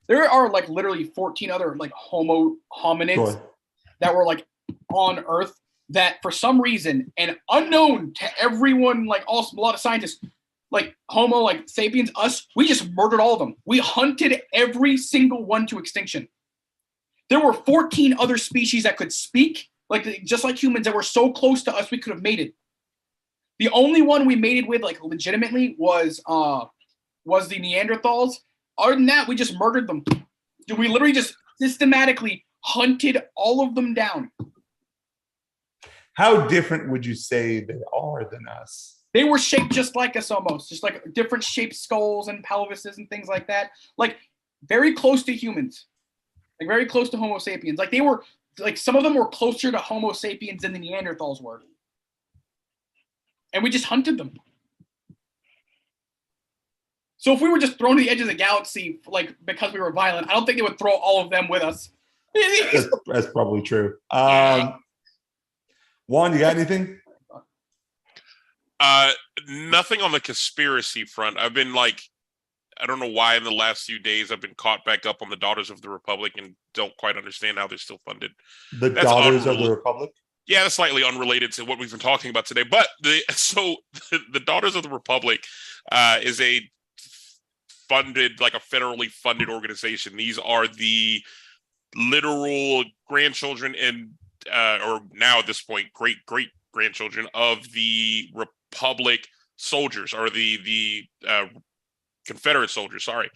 There are like literally 14 other like Homo hominids Sure. that were like on Earth that for some reason and unknown to everyone, like also a lot of scientists, like Homo, like sapiens, us, we just murdered all of them. We hunted every single one to extinction. There were 14 other species that could speak, like just like humans, that were so close to us we could have mated. The only one we mated with, like legitimately, was the Neanderthals. Other than that, we just murdered them. We literally just systematically hunted all of them down. How different would you say they are than us? They were shaped just like us almost, just like different shaped skulls and pelvises and things like that. Like very close to humans, like very close to Homo sapiens. Like they were, like some of them were closer to Homo sapiens than the Neanderthals were. And we just hunted them. So if we were just thrown to the edge of the galaxy, like because we were violent, I don't think they would throw all of them with us. That's probably true. Juan, you got anything? Nothing on the conspiracy front. I've been like, I don't know why in the last few days I've been caught back up on the Daughters of the Republic and don't quite understand how they're still funded. The Daughters of the Republic? Yeah, that's slightly unrelated to what we've been talking about today. But the Daughters of the Republic is a funded, like a federally funded organization. These are the literal grandchildren and or now at this point great grandchildren of the Republic soldiers, or the Confederate soldiers. Sorry,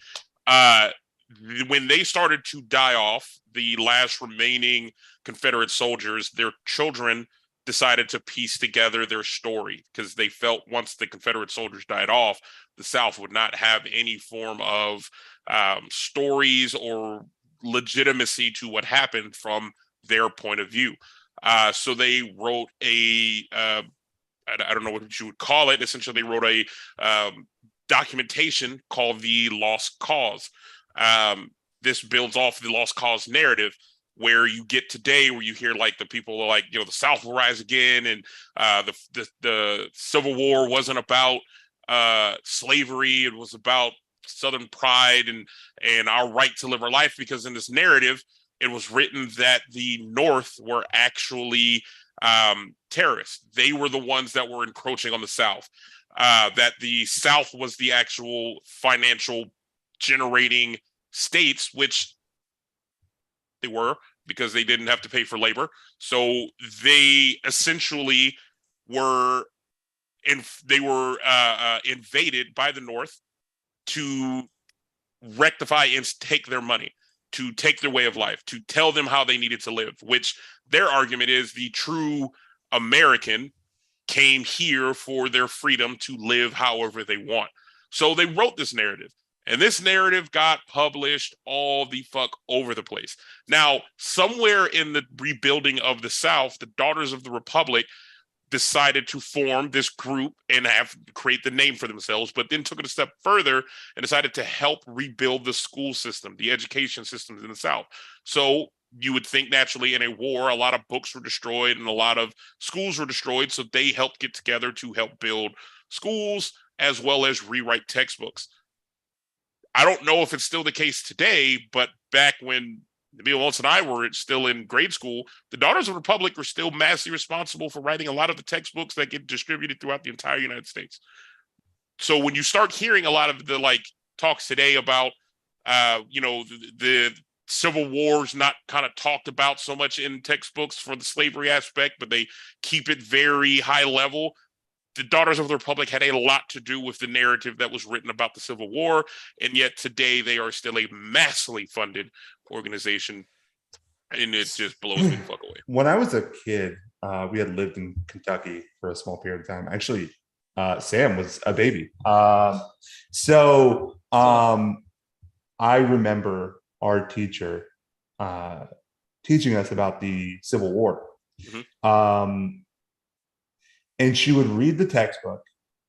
when they started to die off, the last remaining Confederate soldiers, their children decided to piece together their story because they felt once the Confederate soldiers died off, the South would not have any form of stories or legitimacy to what happened from their point of view. So they wrote I don't know what you would call it. Essentially, they wrote a documentation called the Lost Cause. This builds off the Lost Cause narrative, where you get today, where you hear like the people are like, the South will rise again, and the Civil War wasn't about slavery; it was about Southern pride and our right to live our life. Because in this narrative, it was written that the North were actually terrorists. They were the ones that were encroaching on the South. That the South was the actual financial generating states, which they were, because they didn't have to pay for labor. So they essentially were invaded by the North to rectify and take their money, to take their way of life, to tell them how they needed to live, which their argument is the true American came here for their freedom to live however they want. So they wrote this narrative. And this narrative got published all the fuck over the place. Now, somewhere in the rebuilding of the South, the Daughters of the Republic decided to form this group and create the name for themselves, but then took it a step further and decided to help rebuild the school system, the education systems in the South. So you would think naturally in a war, a lot of books were destroyed and a lot of schools were destroyed. So they helped get together to help build schools as well as rewrite textbooks. I don't know if it's still the case today, but back when Emil Waltz and I were still in grade school, the Daughters of the Republic were still massively responsible for writing a lot of the textbooks that get distributed throughout the entire United States. So when you start hearing a lot of the like talks today about, the Civil War's not kind of talked about so much in textbooks for the slavery aspect, but they keep it very high level. the Daughters of the Republic had a lot to do with the narrative that was written about the Civil War, and yet today they are still a massively funded organization, and it just blows me the fuck away. When I was a kid, we had lived in Kentucky for a small period of time. Actually, Sam was a baby. I remember our teacher teaching us about the Civil War. And she would read the textbook,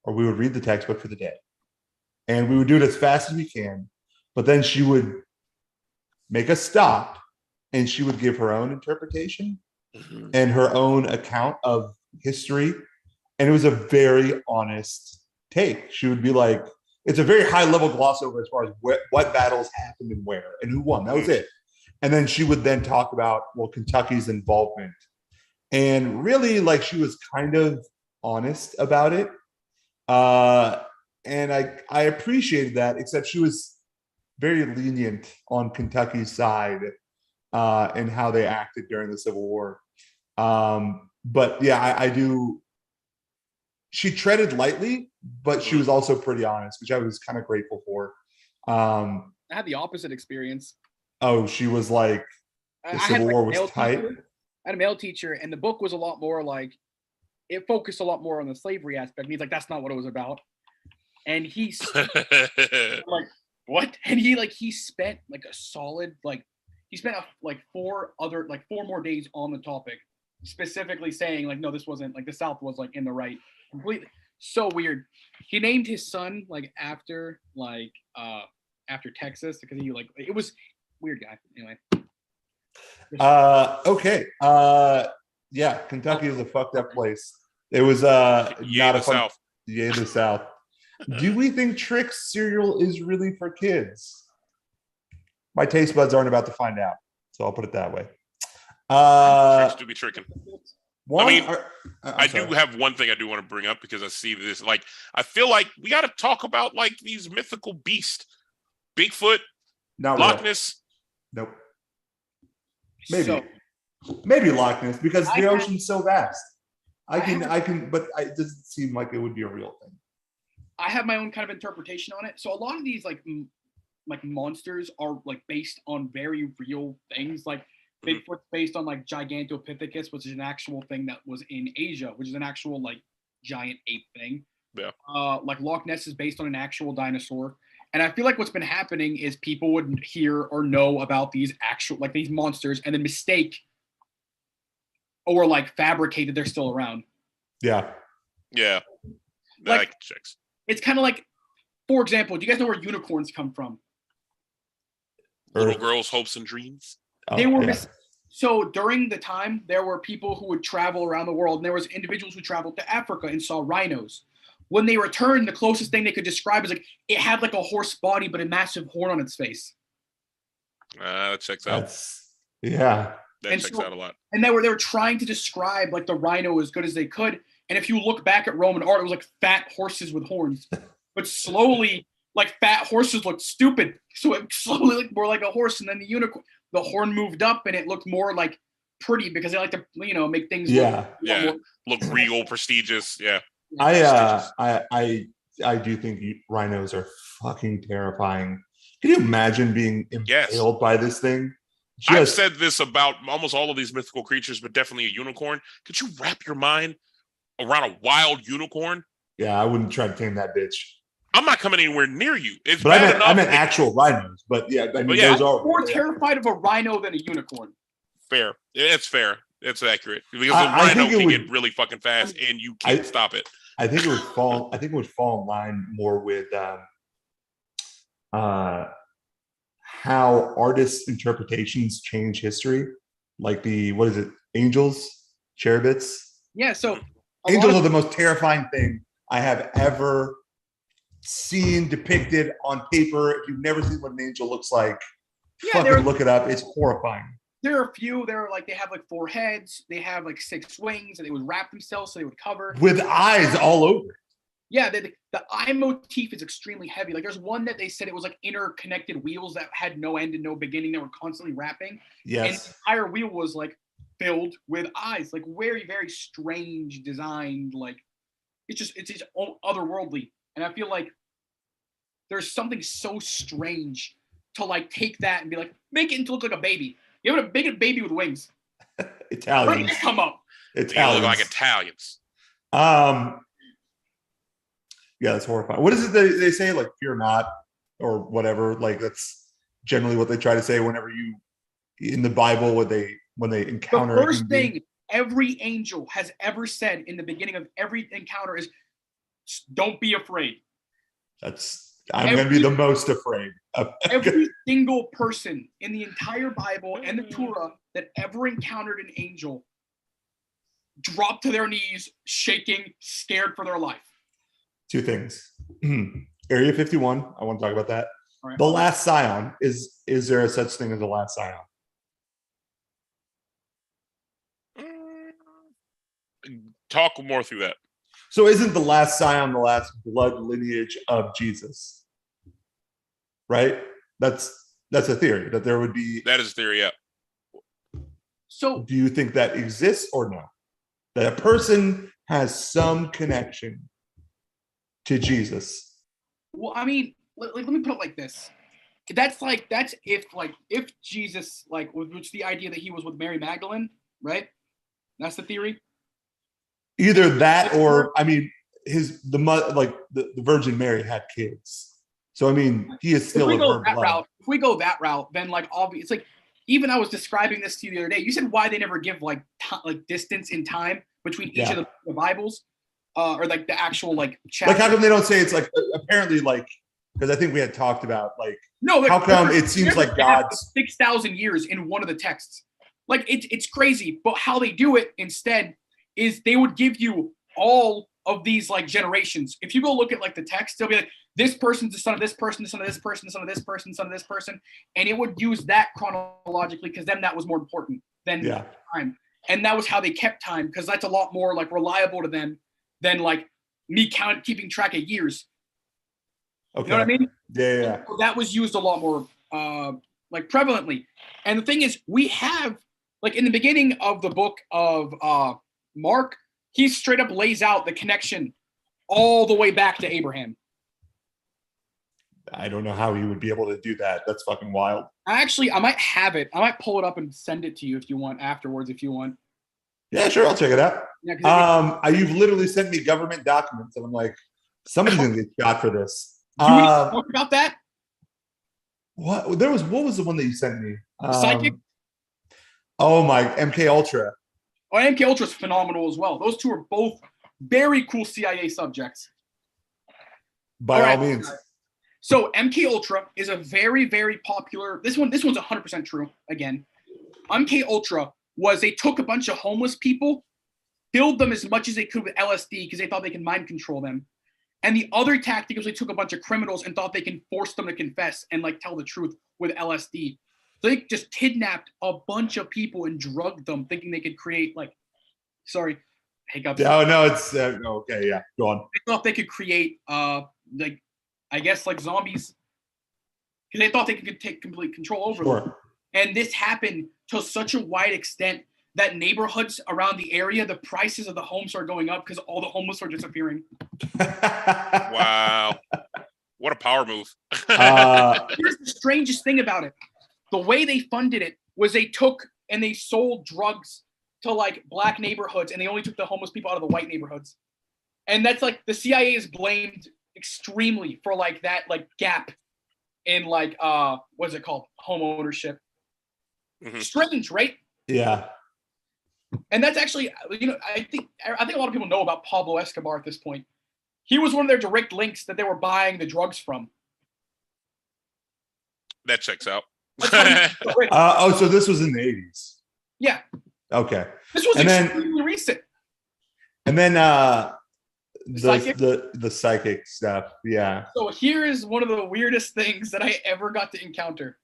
or we would read the textbook for the day. And we would do it as fast as we can. But then she would make us stop, and she would give her own interpretation and her own account of history. And it was a very honest take. She would be like, it's a very high level gloss over as far as what battles happened and where and who won. That was it. And then she would then talk about, well, Kentucky's involvement. And really, like, she was kind of honest about it. And I appreciated that, except she was very lenient on Kentucky's side and how they acted during the Civil War. But yeah, I do. She treaded lightly, but she was also pretty honest, which I was kind of grateful for. I had the opposite experience. Oh, she was like, the Civil War was tight. I had a male teacher, and the book was a lot more like, it focused a lot more on the slavery aspect. And he's like, that's not what it was about. And he's like, what? And he spent like a solid, like, he spent like 4 more days on the topic, specifically saying like, no, this wasn't, like, the South was like in the right completely. So weird. He named his son like after Texas, because he like, it was weird guy. Anyway. Okay. Yeah, Kentucky is a fucked up place. It was not a fun, South. Yay the South. Do we think Trix cereal is really for kids? My taste buds aren't about to find out, so I'll put it that way. Tricks do be tricking. I do have one thing I do want to bring up, because I see this. Like, I feel like we got to talk about like these mythical beasts, Bigfoot, Loch Ness. Nope. Maybe Loch Ness, because the ocean's so vast. I can, but it doesn't seem like it would be a real thing. I have my own kind of interpretation on it. So a lot of these like monsters are like based on very real things. Like Bigfoot's based on like Gigantopithecus, which is an actual thing that was in Asia, which is an actual like giant ape thing. Yeah. Like Loch Ness is based on an actual dinosaur. And I feel like what's been happening is people would hear or know about these actual, like, these monsters, and then mistake or like fabricated they're still around. Yeah. Yeah. Like, it's kind of like, for example, do you guys know where unicorns come from? Little girls' hopes and dreams. They were so during the time, there were people who would travel around the world, and there was individuals who traveled to Africa and saw rhinos. When they returned, the closest thing they could describe is like, it had like a horse body, but a massive horn on its face. That checks out. That checks out a lot. And they were trying to describe like the rhino as good as they could. And if you look back at Roman art, it was like fat horses with horns. But slowly, like, fat horses looked stupid. So it slowly looked more like a horse. And then the horn moved up, and it looked more like pretty, because they like to, make things look real, prestigious. Yeah. I do think rhinos are fucking terrifying. Can you imagine being impaled by this thing? I've said this about almost all of these mythical creatures, but definitely a unicorn. Could you wrap your mind around a wild unicorn? Yeah, I wouldn't try to tame that bitch. I'm not coming anywhere near you. It's but I meant actual rhinos. But yeah, I mean, those are more terrified of a rhino than a unicorn. Fair. It's fair. It's accurate, because a rhino can get really fucking fast, and you can't stop it. I think it would fall. I think it would fall in line more with how artists' interpretations change history, like angels, cherubics. Yeah. So angels are the most terrifying thing I have ever seen depicted on paper. If you've never seen what an angel looks like, fucking look it up. It's horrifying. There are a few. They have like 4 heads. They have like 6 wings, and they would wrap themselves so they would cover with eyes all over. Yeah, the eye motif is extremely heavy. Like, there's one that they said it was like interconnected wheels that had no end and no beginning. They were constantly wrapping. Yes. And the entire wheel was like filled with eyes. Like, very, very strange designed. Like, it's otherworldly, and I feel like there's something so strange to like take that and be like, make it into look like a baby. You have to make a baby with wings. Where did Italians. it come up? They look Italians. like Italians. Yeah, that's horrifying. What is it they say? Like, fear not, or whatever. Like, that's generally what they try to say whenever you in the Bible when they encounter. The first thing every angel has ever said in the beginning of every encounter is, "Don't be afraid." I'm going to be the most afraid. Every single person in the entire Bible and the Torah that ever encountered an angel dropped to their knees, shaking, scared for their life. Two things. Area 51. I want to talk about that. All right. The last Scion. Is there a such thing as the last Scion? Talk more through that. So isn't the last Scion the last blood lineage of Jesus? Right? That's a theory that there would be. That is a theory, yeah. So Do you think that exists or no? That a person has some connection to Jesus? well, I mean, let me put it like this. That's if Jesus, like, which the idea that he was with Mary Magdalene, right? That's the theory. Either that or, I mean, the Virgin Mary had kids. So, I mean, he is still If we of go her that blood. route, if we go that route, then like obvious, it's like even I was describing this to you the other day. You said why they never give like distance in time between each of the Bibles, or like the actual like chapter. Like, how come they don't say it's like apparently like, because I think we had talked about like, no, how come it seems like God's 6,000 years in one of the texts? Like it's crazy, but how they do it instead is they would give you all of these like generations. If you go look at like the text, they'll be like, this person's the son of this person, the son of this person, the son of this person, the son of this person, and it would use that chronologically because then that was more important than time, and that was how they kept time because that's a lot more like reliable to them than like me keeping track of years. Okay. You know what I mean? Yeah. So that was used a lot more like prevalently. And the thing is, we have like in the beginning of the book of Mark, he straight up lays out the connection all the way back to Abraham. I don't know how he would be able to do that. That's fucking wild. Actually, I might have it. I might pull it up and send it to you if you want afterwards. If you want. Yeah, sure. I'll check it out. Yeah, you've literally sent me government documents, and I'm like, somebody's gonna get shot for this. Do you need to talk about that? What was the one that you sent me? Psychic. Oh my, MK Ultra. Oh, MK Ultra is phenomenal as well. Those two are both very cool CIA subjects. By all means. So MK Ultra is a very, very popular. This one's 100% true. Again, MK Ultra was they took a bunch of homeless people, filled them as much as they could with LSD because they thought they could mind control them. And the other tactic was they took a bunch of criminals and thought they can force them to confess and like tell the truth with LSD. So they just kidnapped a bunch of people and drugged them, thinking they could create like, sorry, hiccups. Oh no, it's okay. Yeah, go on. They thought they could create like, I guess like zombies, because they thought they could take complete control over them. And this happened to such a wide extent that neighborhoods around the area, the prices of the homes are going up because all the homeless are disappearing. Wow. What a power move. Here's the strangest thing about it. The way they funded it was they took and they sold drugs to like black neighborhoods and they only took the homeless people out of the white neighborhoods. And that's like the CIA is blamed extremely for like that like gap in like what's it called? Home ownership. Mm-hmm. Strange, right? Yeah. And that's actually, you know, I think a lot of people know about Pablo Escobar at this point. He was one of their direct links that they were buying the drugs from. That checks out. So this was in the 80s. Yeah. Okay. This was extremely recent. And then the psychic stuff. Yeah. So here is one of the weirdest things that I ever got to encounter.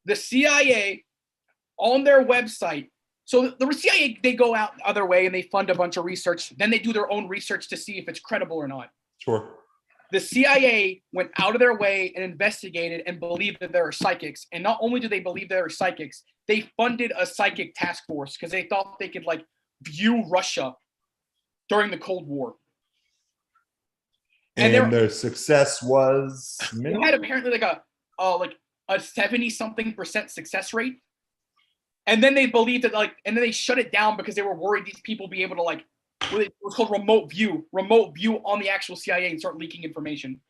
The CIA on their website. So the CIA, they go out the other way and they fund a bunch of research. Then they do their own research to see if it's credible or not. Sure. The CIA went out of their way and investigated and believed that there are psychics. And not only do they believe there are psychics, they funded a psychic task force because they thought they could like view Russia during the Cold War. And their success was they had apparently like a 70-something% success rate. And then they believed that and then they shut it down because they were worried these people be able to it was called remote view on the actual CIA and start leaking information.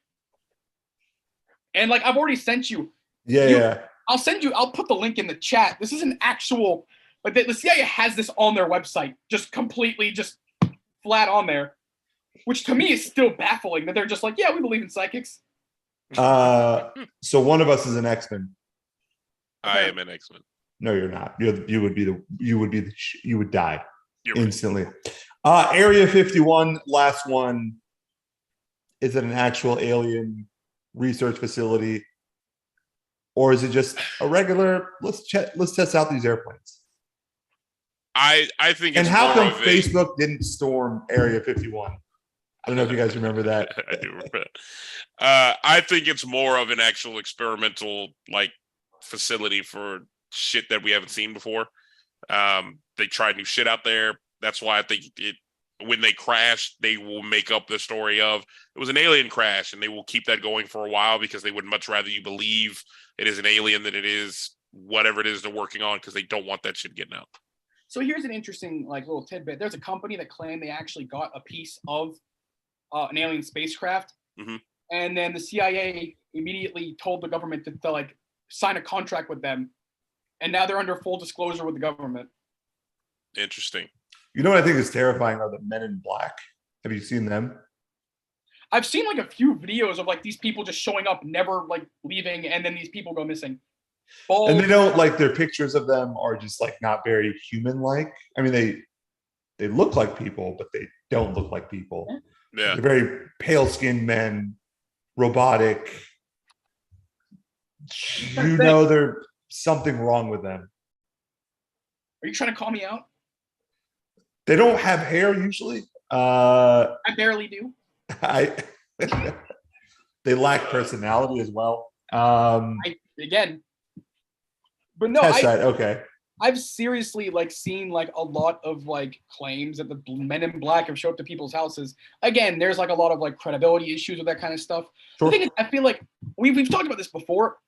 And I've already sent you. Yeah. I'll put the link in the chat. This is an actual, the CIA has this on their website, just completely just flat on there, which to me is still baffling that they're just yeah, we believe in psychics. So one of us is an X-Men. I am an X-Men. No, you're not. You would die You're right. instantly. Area 51, last one. Is it an actual alien research facility, or is it just a regular? Let's test out these airplanes. I think. And it's how more come of Facebook didn't storm Area 51? I don't know if you guys remember that. I do remember that. I think it's more of an actual experimental facility for shit that we haven't seen before. They tried new shit out there. That's why I think when they crash, they will make up the story of it was an alien crash, and they will keep that going for a while because they would much rather you believe it is an alien than it is whatever it is they're working on, because they don't want that shit getting out. So here's an interesting little tidbit. There's a company that claimed they actually got a piece of an alien spacecraft, and then the CIA immediately told the government to sign a contract with them, and now they're under full disclosure with the government. Interesting. You know what I think is terrifying are the Men in Black. Have you seen them? I've seen a few videos of these people just showing up, never leaving, and then these people go missing. And they don't their pictures of them are just not very human-like. I mean, they look like people, but they don't look like people. Yeah. They're very pale-skinned men, robotic. There's something wrong with them. Are you trying to call me out? They don't have hair usually. I barely do. They lack personality as well. But no, okay. I've seriously seen a lot of claims that the Men in Black have showed up to people's houses. Again, there's a lot of credibility issues with that kind of stuff. Sure. The thing is, I feel like we've talked about this before.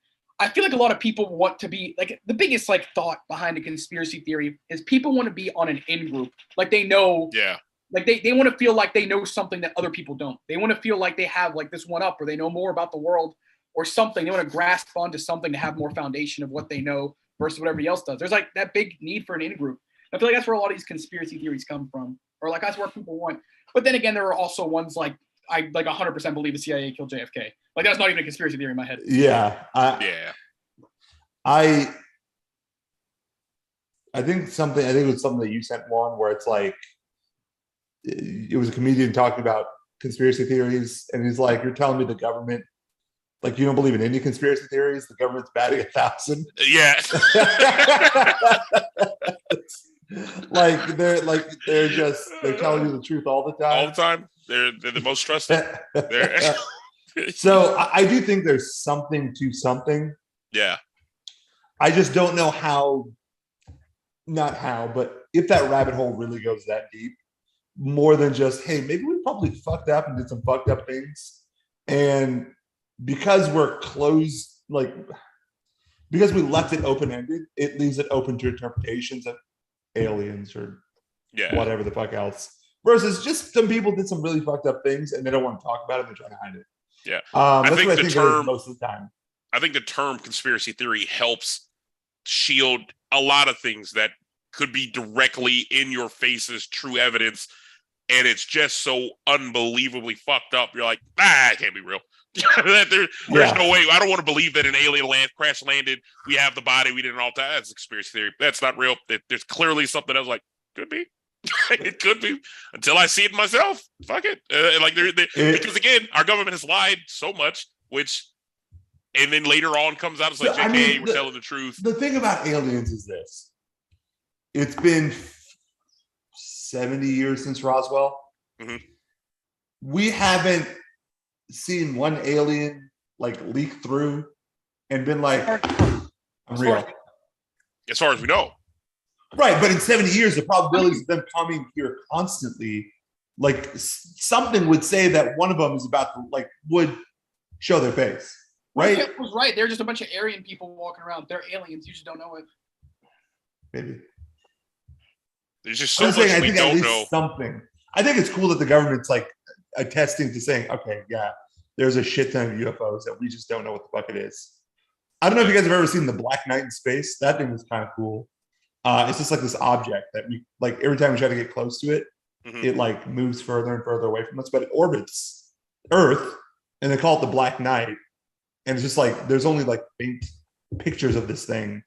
I feel like a lot of people want to be the biggest thought behind a conspiracy theory is people want to be on an in group. They know. Yeah. They want to feel like they know something that other people don't. They want to feel like they have this one up, or they know more about the world or something. They want to grasp onto something to have more foundation of what they know versus what everybody else does. There's that big need for an in group. I feel like that's where a lot of these conspiracy theories come from, or that's where people want. But then again, there are also ones I 100% believe the CIA killed JFK. That's not even a conspiracy theory in my head. Yeah. Yeah. I think it was something that you sent, Juan, where it's it was a comedian talking about conspiracy theories, and he's you're telling me the government, you don't believe in any conspiracy theories? The government's batting 1,000. Yeah. they're telling you the truth all the time. All the time. They're the most trusted. So I do think there's something to something. Yeah. I just don't know but if that rabbit hole really goes that deep, more than just, hey, maybe we probably fucked up and did some fucked up things. And because we're closed, because we left it open-ended, it leaves it open to interpretations of aliens or whatever the fuck else. Versus just some people did some really fucked up things and they don't want to talk about it, they're trying to hide it. Yeah. That's what I think it is most of the time. I think the term conspiracy theory helps shield a lot of things that could be directly in your face as true evidence, and it's just so unbelievably fucked up. You're like, it can't be real. There's no way. I don't want to believe that an alien crash landed. We have the body. We didn't all die. That's a conspiracy theory. That's not real. There's clearly something else. Could be. It could be. Until I see it myself. Fuck it. Because again, our government has lied so much, and then later on comes out, it's JK, we're telling the truth. The thing about aliens is this. It's been 70 years since Roswell. Mm-hmm. We haven't seen one alien leak through and been I'm real. As far as we know. Right, but in 70 years, the probabilities of them coming here constantly like something would say that one of them is about to like would show their face, right? Kip was right. They're just a bunch of Aryan people walking around. They're aliens. You just don't know it. Maybe. There's just so I'm much saying, I we think at don't least know. something. I think it's cool that the government's like attesting to saying, okay, yeah, there's a shit ton of UFOs that we just don't know what the fuck it is. I don't know if you guys have ever seen the Black Knight in space. That thing was kind of cool. It's just like this object that we like every time we try to get close to it, it like moves further and further away from us, but it orbits Earth, and they call it the Black Knight. And it's just like there's only like faint pictures of this thing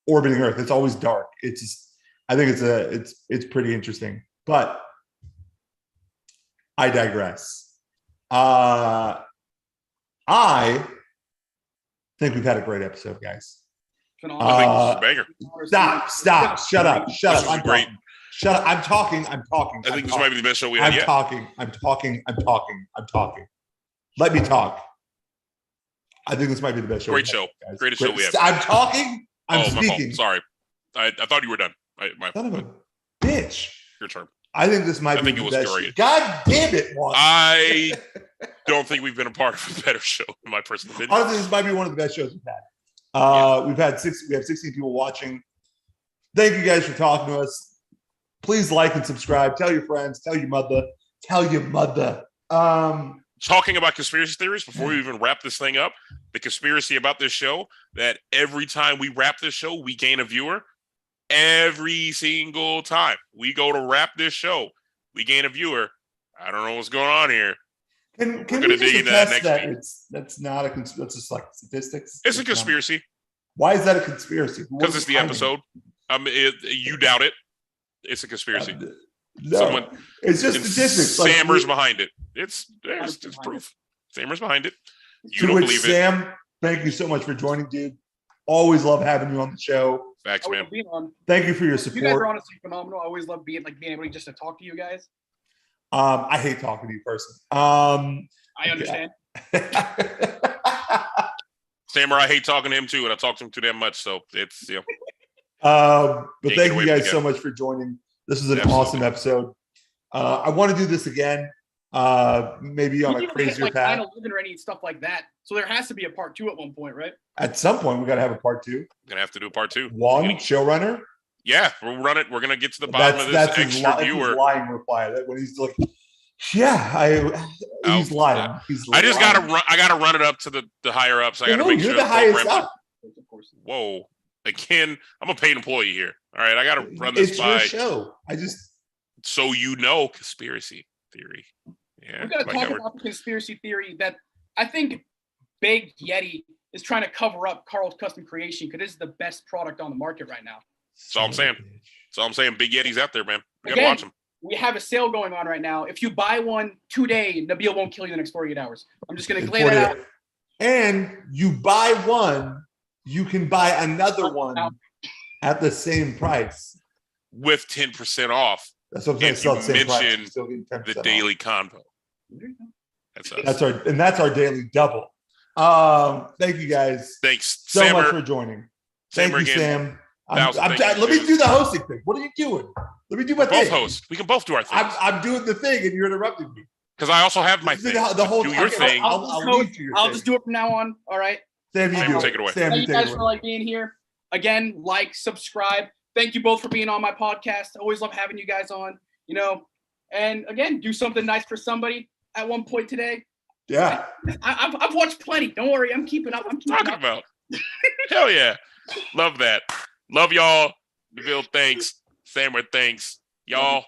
orbiting Earth. It's always dark. It's just, I think it's pretty interesting. But I digress. I think we've had a great episode, guys. I think this is a banger. Stop. Shut up. This was great. Shut up. I'm talking. I think this might be the best show we had yet. I'm talking. Let me talk. I think this might be the best show. Great show. Greatest show we have. I'm talking. I'm speaking. My fault. Sorry. I thought you were done. Son of a bitch. Your turn. I think this might be the best. Great. God damn it, Juan. I don't think we've been a part of a better show, in my personal opinion. Honestly, this might be one of the best shows we've had. We have 16 people watching. Thank you guys for talking to us. Please like and subscribe. Tell your friends. Tell your mother. Talking about conspiracy theories before we even wrap this thing up, the conspiracy about this show that every time we wrap this show, we gain a viewer. Every single time we go to wrap this show, we gain a viewer. I don't know what's going on here. We're going to dig into that next week. That's not a conspiracy. That's just like statistics. It's a conspiracy. Why is that a conspiracy? Because it's the episode. You doubt it. It's a conspiracy. No, it's just statistics. Sammer's behind it. It's proof. Sammer's behind it. You don't believe it. Sam, thank you so much for joining, dude. Always love having you on the show. Facts, man. Thank you for your support. You guys are honestly phenomenal. I always love being able just to talk to you guys. I hate talking to you personally. I understand. Sammer, I hate talking to him too, and I talk to him too damn much. So it's but thank you guys so much for joining. This is an awesome episode. I want to do this again. Maybe on a crazier path. 9/11 or any stuff like that. So there has to be a part 2 at one point, right? At some point, we got to have a part 2. Gonna have to do a part 2. Wong, showrunner. Yeah, we'll run it. We're gonna get to the bottom of this extra viewer. His lying reply. That when he's like, yeah, he's lying. I just gotta run. I gotta run it up to the higher ups. I gotta make sure you're the highest up. Whoa. Again, I'm a paid employee here. All right, I got to run this by. It's your show. So you know conspiracy theory. Yeah, we got to talk about the conspiracy theory that I think Big Yeti is trying to cover up Carl's Custom Creation because it's the best product on the market right now. That's all I'm saying. That's all I'm saying. Big Yeti's out there, man. We got to watch them. We have a sale going on right now. If you buy one today, Nabil won't kill you in the next 48 hours. I'm just going to lay that out. And you buy one, you can buy another one at the same price with 10% off. That's what I'm saying. If you mention the daily convo. That's us. That's our daily double. Thank you guys. Thanks so much for joining. Thank you, Sam. Let me do the hosting thing. What are you doing? Let me do my thing. Both host. We can both do our thing. I'm doing the thing, and you're interrupting me. Because I also have my thing. The whole do your thing. I'll just do it from now on. All right. Sam, you take it away. Thank you guys for being here. Again, like, subscribe. Thank you both for being on my podcast. I always love having you guys on. And again, do something nice for somebody at one point today. Yeah. I've watched plenty. Don't worry. I'm keeping up. Talking about. Hell yeah. Love that. Love y'all. Nabil, thanks. Sammer, thanks. Y'all.